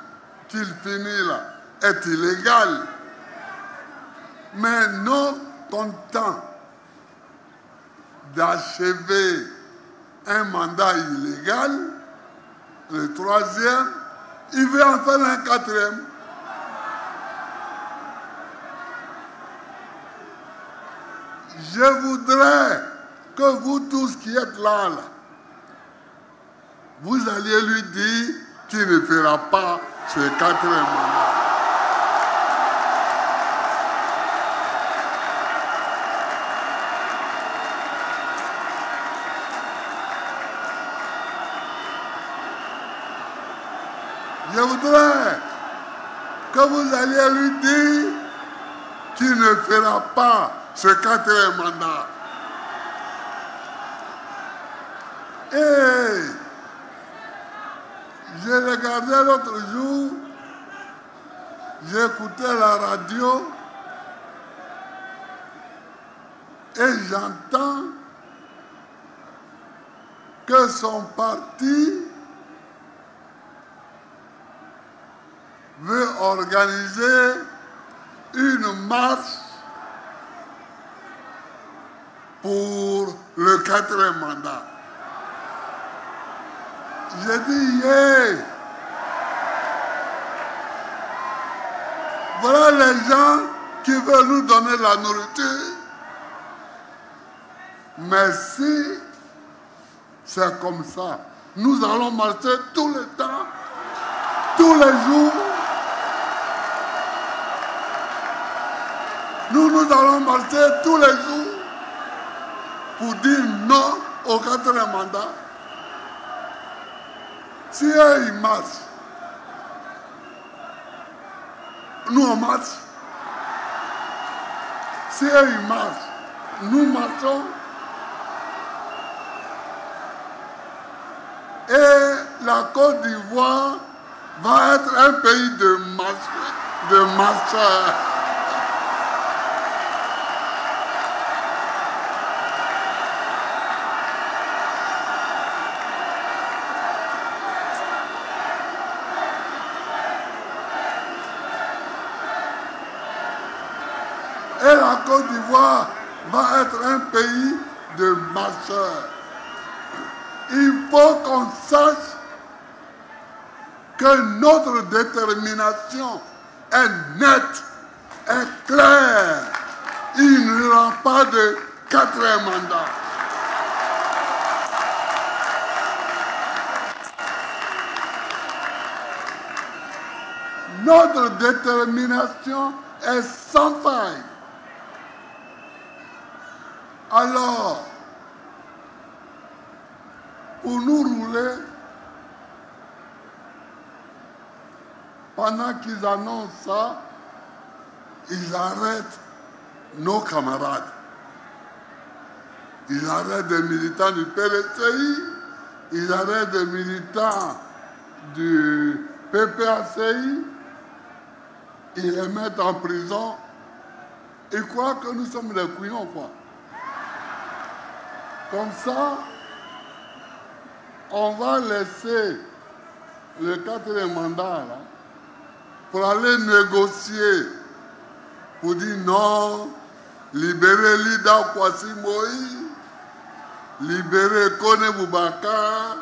qu'il finit là est illégal. Mais non content d'achever un mandat illégal. Le troisième, il veut en faire un quatrième. Je voudrais que vous tous qui êtes là, vous alliez lui dire qu'il ne fera pas ce quatrième mandat. Je voudrais que vous alliez lui dire qu'il ne fera pas ce quatrième mandat. Et j'ai regardé l'autre jour, j'écoutais la radio et j'entends que son parti veut organiser une marche pour le quatrième mandat. J'ai dit, yeah. Voilà les gens qui veulent nous donner la nourriture. Mais si c'est comme ça, nous allons marcher tout le temps, tous les jours. Nous allons marcher tous les jours pour dire non au quatrième mandat. Si eux, ils marchent, nous on marche. Si eux, ils marchent, nous marchons. Et la Côte d'Ivoire va être un pays de marcheurs. Et la Côte d'Ivoire va être un pays de marcheurs. Il faut qu'on sache que notre détermination est nette, est claire. Il n'y aura pas de quatrième mandat. Notre détermination est sans faille. Alors, pour nous rouler, pendant qu'ils annoncent ça, ils arrêtent nos camarades. Ils arrêtent des militants du PLCI, ils arrêtent des militants du PPACI, ils les mettent en prison. Ils croient que nous sommes des couillons, quoi. Comme ça, on va laisser le quatrième mandat là, pour aller négocier, pour dire non, libérer Lida Kwasi Moïse, libérer Kone Boubacar,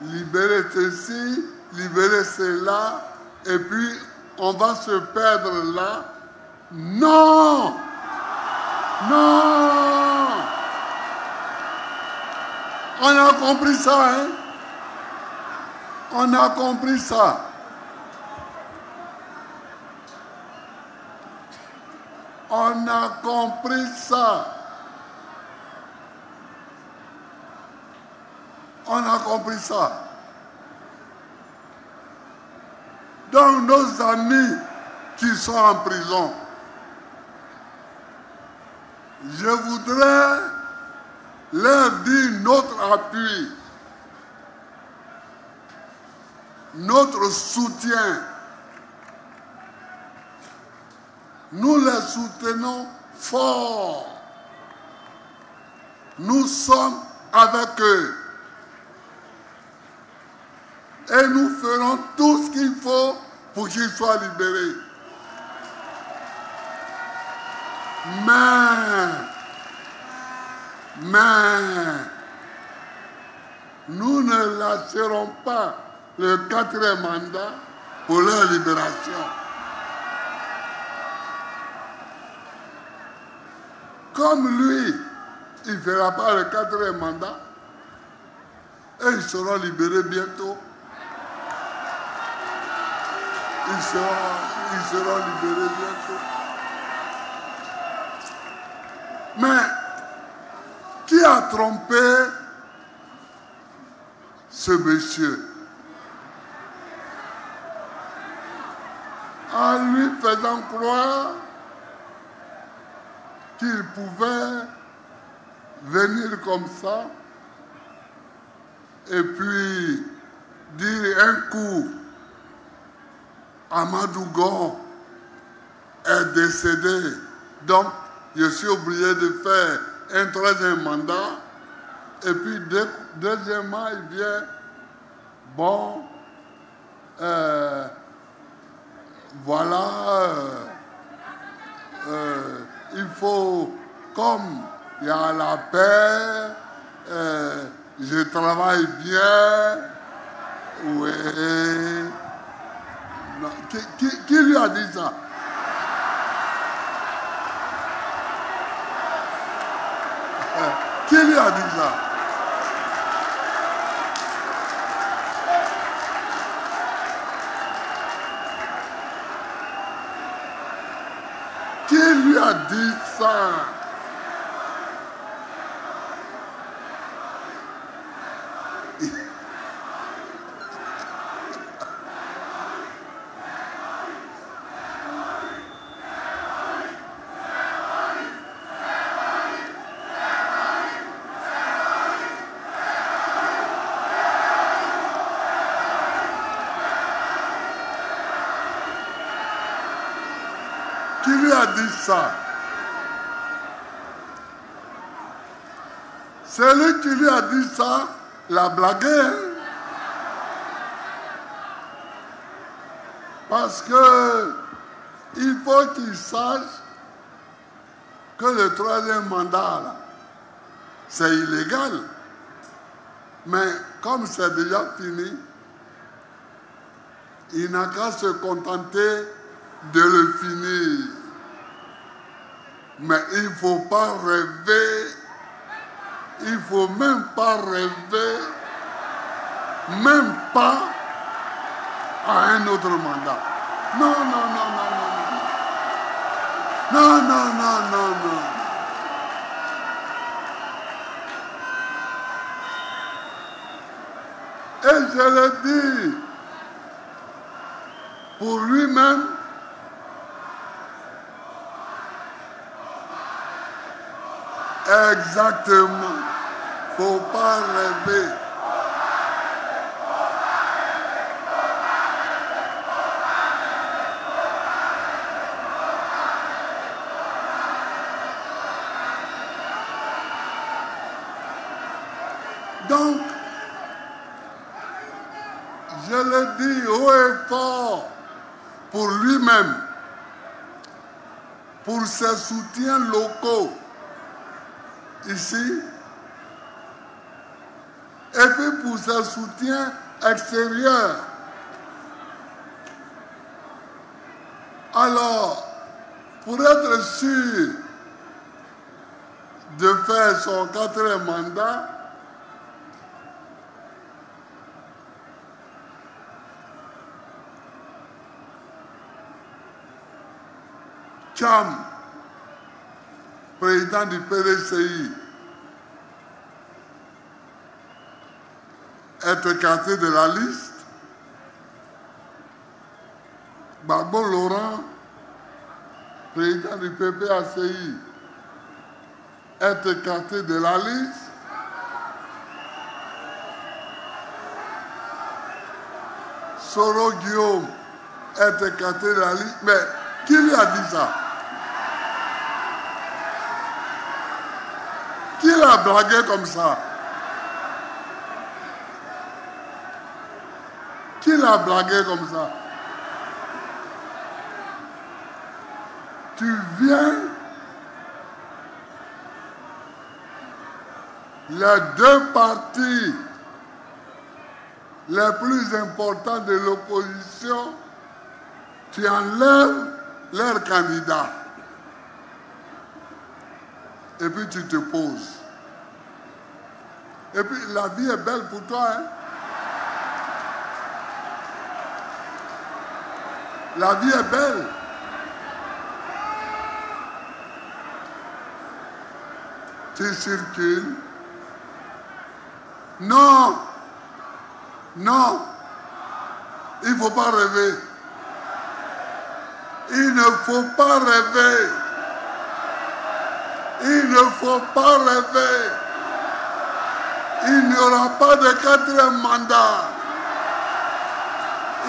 libérer ceci, libérer cela, et puis on va se perdre là. Non! Non! On a compris ça, hein? On a compris ça. On a compris ça. On a compris ça. Donc nos amis qui sont en prison, je voudrais leur dire notre appui, notre soutien. Nous les soutenons fort. Nous sommes avec eux. Et nous ferons tout ce qu'il faut pour qu'ils soient libérés. Mais, ne lâcheront pas le 4e mandat pour leur libération. Comme lui, il ne fera pas le 4e mandat, et ils seront libérés bientôt. Ils seront libérés bientôt. Mais qui a trompé ce monsieur en lui faisant croire qu'il pouvait venir comme ça et puis dire un coup Amadou Gon est décédé, donc je suis obligé de faire un 3e mandat, et puis deuxièmement il vient, bon, voilà, il faut, comme il y a la paix, je travaille bien, oui. Non, qui lui a dit ça? Qui lui a dit ça? Qui lui a dit ça? Qui lui a dit ça? Celui qui lui a dit ça l'a blagué. Parce que il faut qu'il sache que le 3e mandat, c'est illégal. Mais comme c'est déjà fini, il n'a qu'à se contenter de le finir. Mais il ne faut pas rêver, il ne faut même pas rêver, même pas à un autre mandat. Non, non, non, non, non, non, non, non, non, non. Et je le dis, pour lui-même, exactement. Faut pas rêver. Donc, je le dis haut et fort pour lui-même, pour ses soutiens locaux ici, et puis pour ses soutiens extérieurs. Alors, pour être sûr de faire son 4e mandat, Cham, président du PDCI, est écarté de la liste. Gbagbo Laurent, président du PPACI, est écarté de la liste. Soro Guillaume est écarté de la liste. Mais qui lui a dit ça? Qui l'a blagué comme ça? Qui l'a blagué comme ça? Tu viens, les deux partis les plus importants de l'opposition, tu enlèves leur candidat. Et puis tu te poses. Et puis la vie est belle pour toi, hein? La vie est belle. Tu circules. Non. Non. Il ne faut pas rêver. Il ne faut pas rêver. Il ne faut pas rêver. Il n'y aura pas de 4e mandat.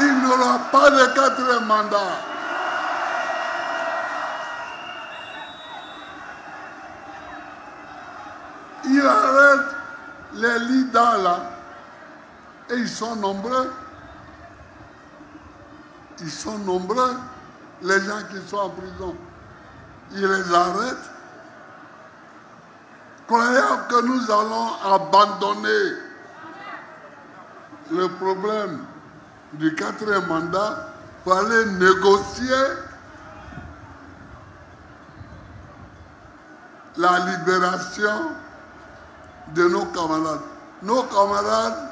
Il n'y aura pas de 4e mandat. Il arrête les leaders là. Et ils sont nombreux. Ils sont nombreux, les gens qui sont en prison. Il les arrête. Croyant que nous allons abandonner le problème du 4e mandat pour aller négocier la libération de nos camarades. Nos camarades,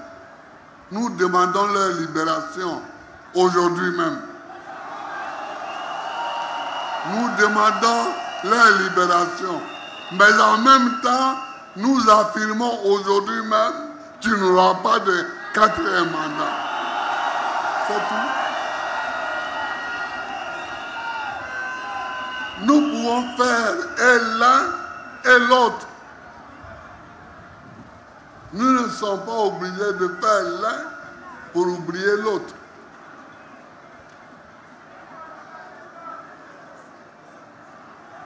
nous demandons leur libération aujourd'hui même. Nous demandons leur libération. Mais en même temps, nous affirmons aujourd'hui même qu'il n'y aura pas de 4e mandat. C'est tout. Nous pouvons faire et l'un et l'autre. Nous ne sommes pas obligés de faire l'un pour oublier l'autre.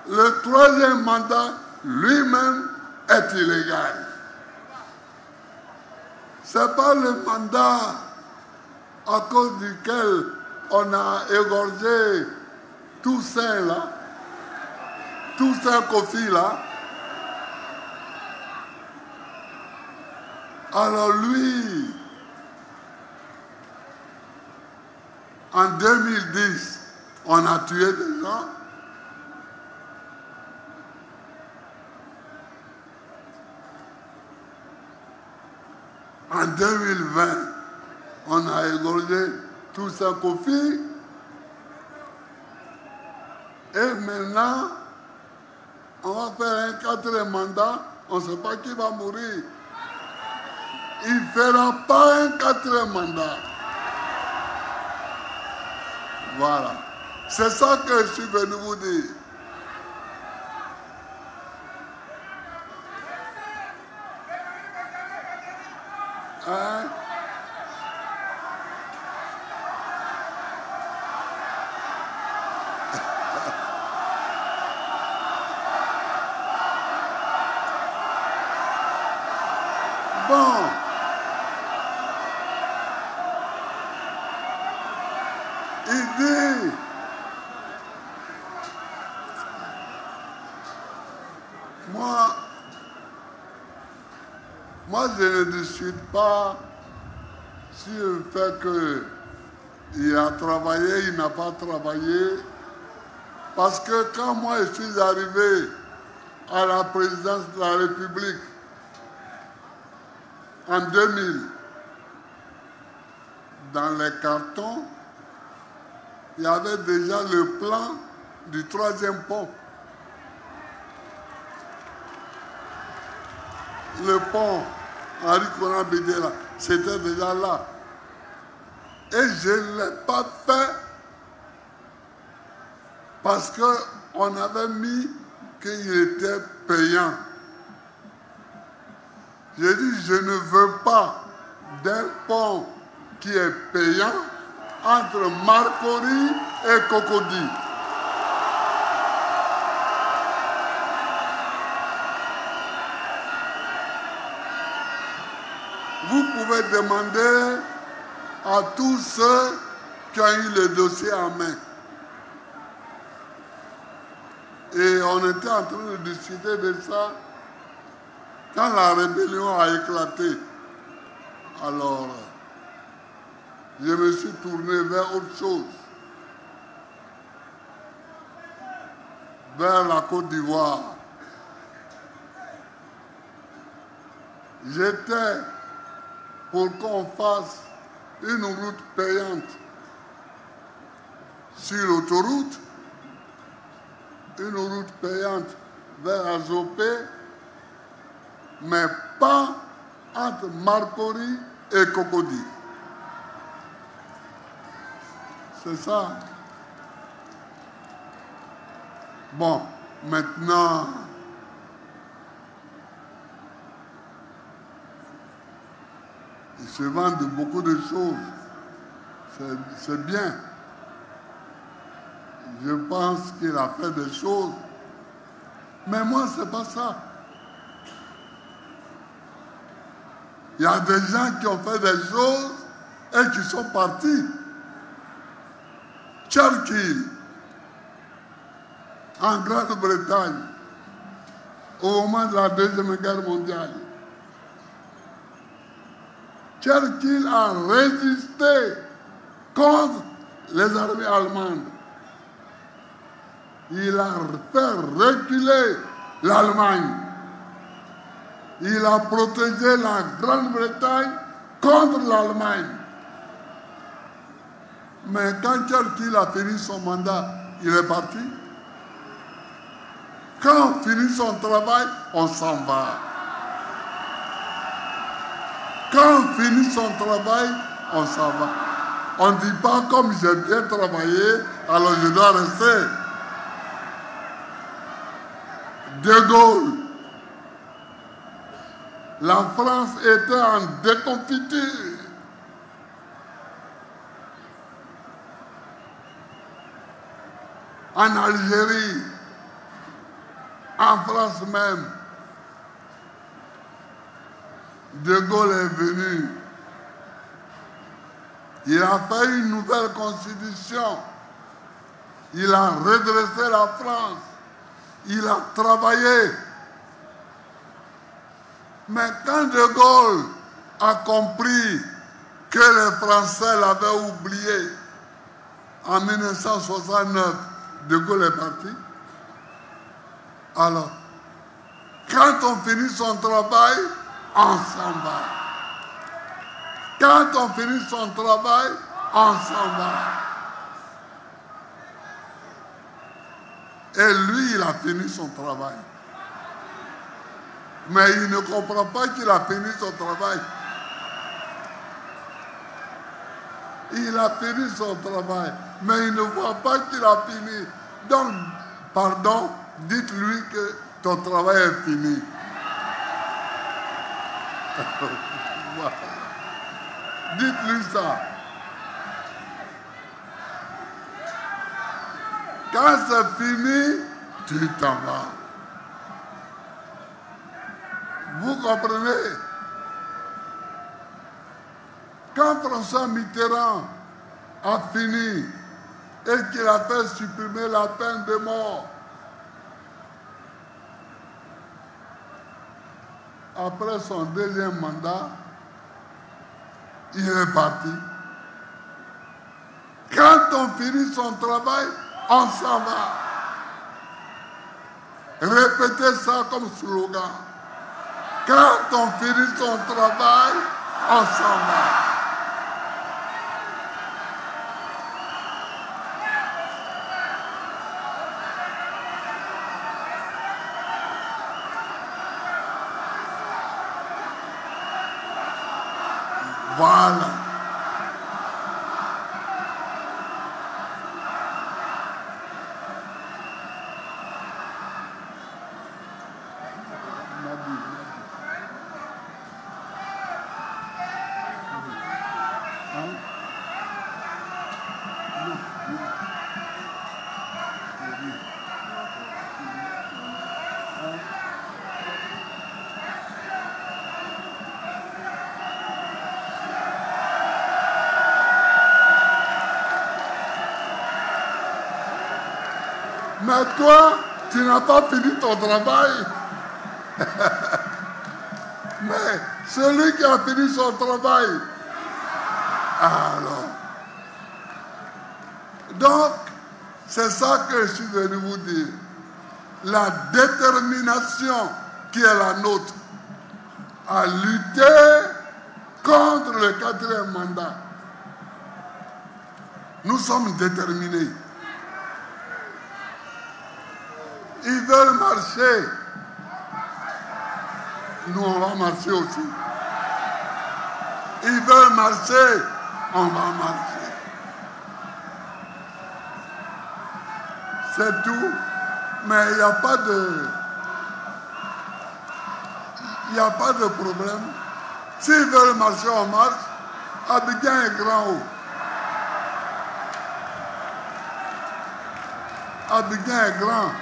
Le 3e mandat lui-même est illégal. Ce n'est pas le mandat à cause duquel on a égorgé Toussaint là, Toussaint Kofi là. Alors lui, en 2010, on a tué des gens. En 2020, on a égorgé Toussaint Kofi. Et maintenant, on va faire un 4e mandat. On ne sait pas qui va mourir. Il ne fera pas un 4e mandat. Voilà. C'est ça que je suis venu vous dire. Hein? Bon. Il dit, moi je ne discute pas sur le fait qu'il a travaillé, il n'a pas travaillé, parce que quand moi je suis arrivé à la présidence de la République en 2000, dans les cartons, il y avait déjà le plan du 3e pont. Le pont Henri Konan Bédié, c'était déjà là. Et je ne l'ai pas fait parce qu'on avait mis qu'il était payant. J'ai dit, je ne veux pas d'un pont qui est payant entre Marcory et Cocody. Vous pouvez demander à tous ceux qui ont eu le dossier en main. Et on était en train de discuter de ça quand la rébellion a éclaté. Alors, je me suis tourné vers autre chose. Vers la Côte d'Ivoire. J'étais pour qu'on fasse une route payante sur l'autoroute, une route payante vers Azopé, mais pas entre Marcory et Cocody. C'est ça. Bon, maintenant, il se vend de beaucoup de choses. C'est bien. Je pense qu'il a fait des choses. Mais moi, c'est pas ça. Il y a des gens qui ont fait des choses et qui sont partis. Churchill, en Grande-Bretagne, au moment de la Deuxième Guerre mondiale, Churchill a résisté contre les armées allemandes. Il a fait reculer l'Allemagne. Il a protégé la Grande-Bretagne contre l'Allemagne. Mais quand Churchill a fini son mandat, il est parti. Quand on finit son travail, on s'en va. Quand on finit son travail, on s'en va. On ne dit pas comme j'ai bien travaillé, alors je dois rester. De Gaulle, la France était en déconfiture. En Algérie, en France même, De Gaulle est venu. Il a fait une nouvelle constitution. Il a redressé la France. Il a travaillé. Mais quand De Gaulle a compris que les Français l'avaient oublié, en 1969, De Gaulle est parti. Alors, quand on finit son travail, on s'en va. Quand on finit son travail, on s'en va. Et lui, il a fini son travail. Mais il ne comprend pas qu'il a fini son travail. Il a fini son travail, mais il ne voit pas qu'il a fini. Donc, pardon, dites-lui que ton travail est fini. Dites-lui ça. Quand c'est fini, tu t'en vas. Vous comprenez? Quand François Mitterrand a fini et qu'il a fait supprimer la peine de mort, après son deuxième mandat, il est parti. Quand on finit son travail, on s'en va. Répétez ça comme slogan. Quand on finit son travail, on s'en va. Voilà. Mais toi, tu n'as pas fini ton travail. Mais celui qui a fini son travail, Alors, donc, c'est ça que je suis venu vous dire. La détermination qui est la nôtre à lutter contre le 4e mandat. Nous sommes déterminés. Ils veulent marcher. Nous, on va marcher aussi. Ils veulent marcher. On va marcher. C'est tout. Mais il n'y a pas de... Il n'y a pas de problème. S'ils veulent marcher, on marche. Abidjan est grand haut. Abidjan est grand.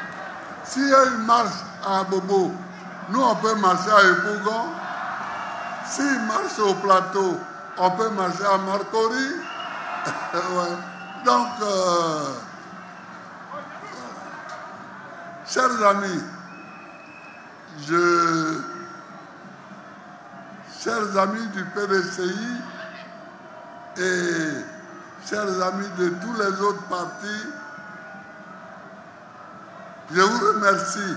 Si ils marchent à Bobo, nous on peut marcher à Epougon. S'ils marchent au plateau, on peut marcher à Marcory. Ouais. Donc, chers amis, chers amis du PDCI et chers amis de tous les autres partis, je vous remercie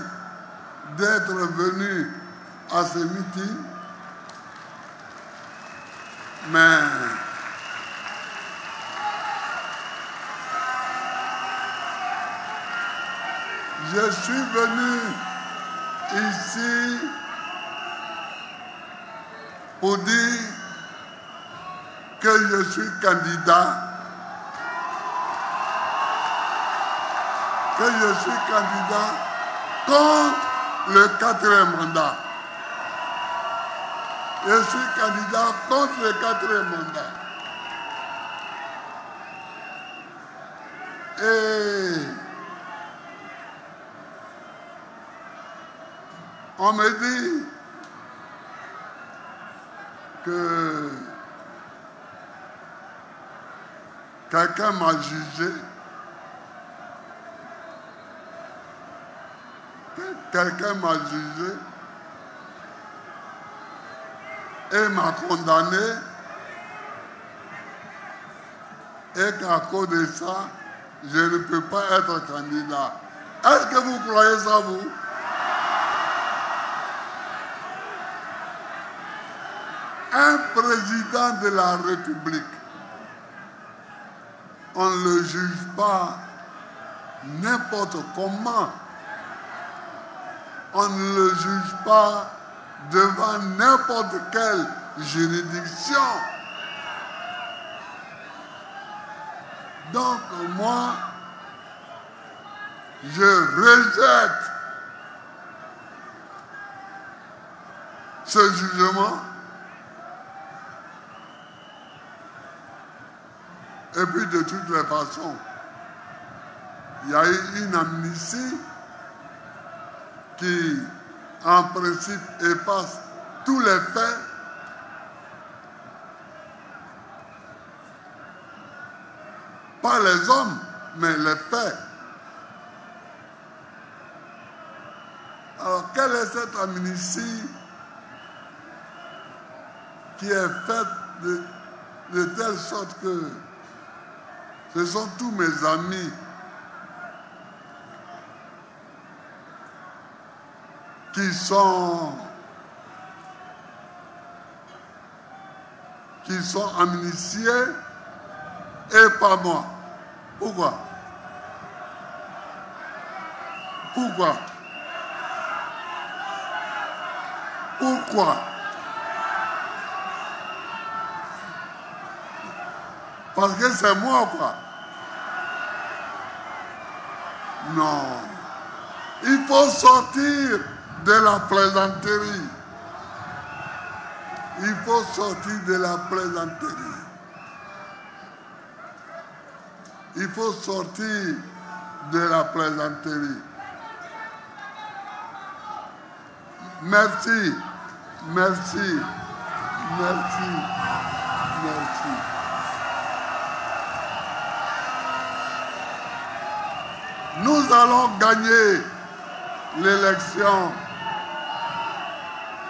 d'être venus à ce meeting, mais je suis venu ici pour dire que je suis candidat, contre le 4e mandat. Je suis candidat contre le 4e mandat. Et on me dit que quelqu'un m'a jugé. Quelqu'un m'a jugé et m'a condamné, et qu'à cause de ça, je ne peux pas être candidat. Est-ce que vous croyez ça, vous? Un président de la République, on ne le juge pas n'importe comment. On ne le juge pas devant n'importe quelle juridiction. Donc moi, je rejette ce jugement. Et puis de toutes les façons, il y a eu une amnistie qui, en principe, efface tous les faits. Pas les hommes, mais les faits. Alors, quelle est cette amnistie qui est faite de telle sorte que ce sont tous mes amis qui sont amnistiés et pas moi. Pourquoi? Pourquoi? Pourquoi? Parce que c'est moi, quoi. Non. Il faut sortir de la plaisanterie. Il faut sortir de la plaisanterie. Il faut sortir de la plaisanterie. Merci, merci, merci, merci. Nous allons gagner l'élection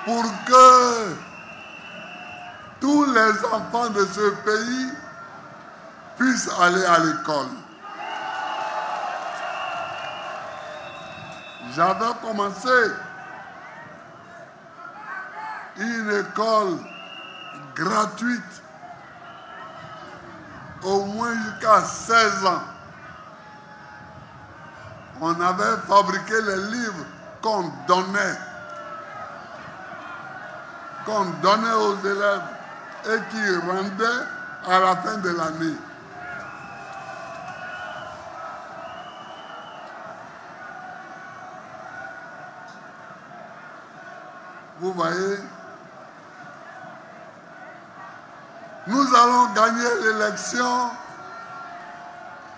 pour que tous les enfants de ce pays puissent aller à l'école. J'avais commencé une école gratuite au moins jusqu'à 16 ans. On avait fabriqué les livres qu'on donnait aux élèves et qui rendaient à la fin de l'année. Vous voyez, nous allons gagner l'élection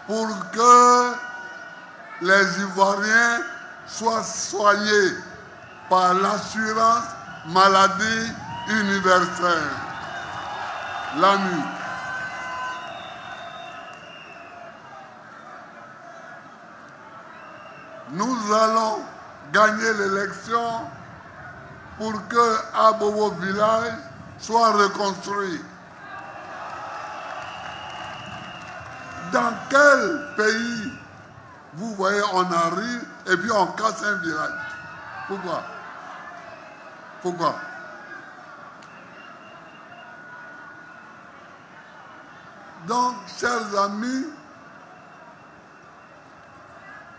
pour que les Ivoiriens soient soignés par l'assurance maladie universelle, l'AMU. Nous allons gagner l'élection pour que Abobo village soit reconstruit. Dans quel pays, vous voyez, on arrive et puis on casse un village? Pourquoi? Pourquoi? Donc, chers amis,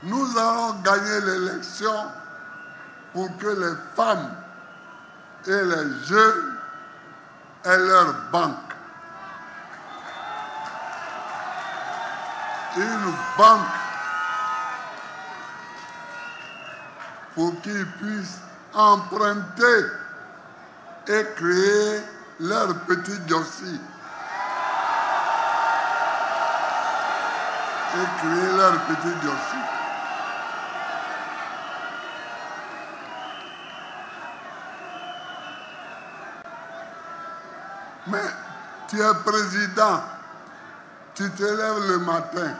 nous allons gagner l'élection pour que les femmes et les jeunes aient leur banque. Une banque pour qu'ils puissent emprunter et créer leur petit dossier. Et créer leur petit dossier. Mais tu es président, tu te lèves le matin,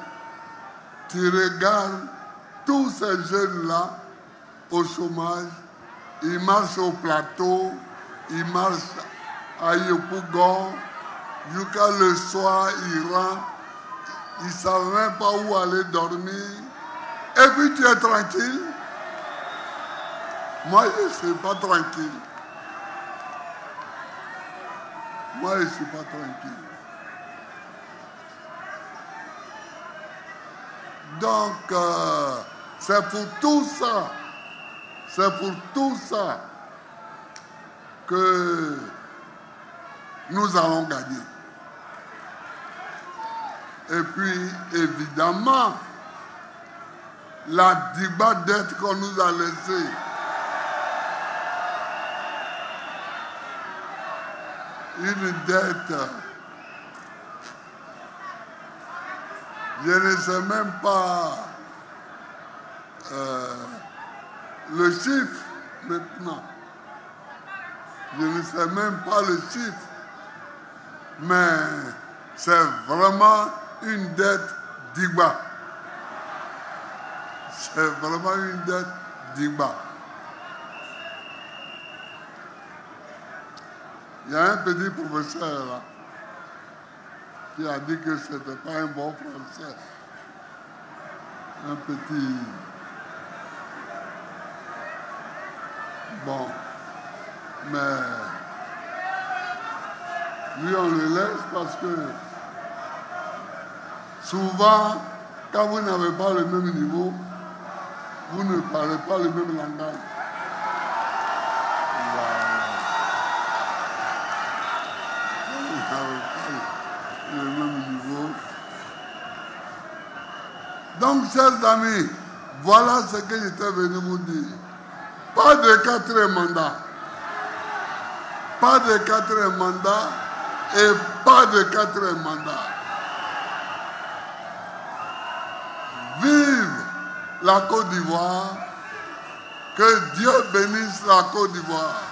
tu regardes tous ces jeunes-là au chômage, ils marchent au plateau, ils marchent à Yopougon, jusqu'à le soir, ils rentrent, ils ne savent même pas où aller dormir. Et puis tu es tranquille. Moi, je ne suis pas tranquille. Moi, je ne suis pas tranquille. Donc, c'est pour tout ça, que nous allons gagner. Et puis, évidemment, la Diba dette qu'on nous a laissée. Une dette, je ne sais même pas le chiffre maintenant. Je ne sais même pas le chiffre. Mais c'est vraiment une dette d'Igba. C'est vraiment une dette d'Igba. Il y a un petit professeur là qui a dit que ce n'était pas un bon français. Un petit... Bon. Mais lui, on le laisse parce que souvent, quand vous n'avez pas le même niveau, vous ne parlez pas le même langage. Le même niveau. Donc, chers amis, voilà ce que j'étais venu vous dire. Pas de 4e mandat. Pas de 4e mandat et pas de 4e mandat. Vive la Côte d'Ivoire. Que Dieu bénisse la Côte d'Ivoire.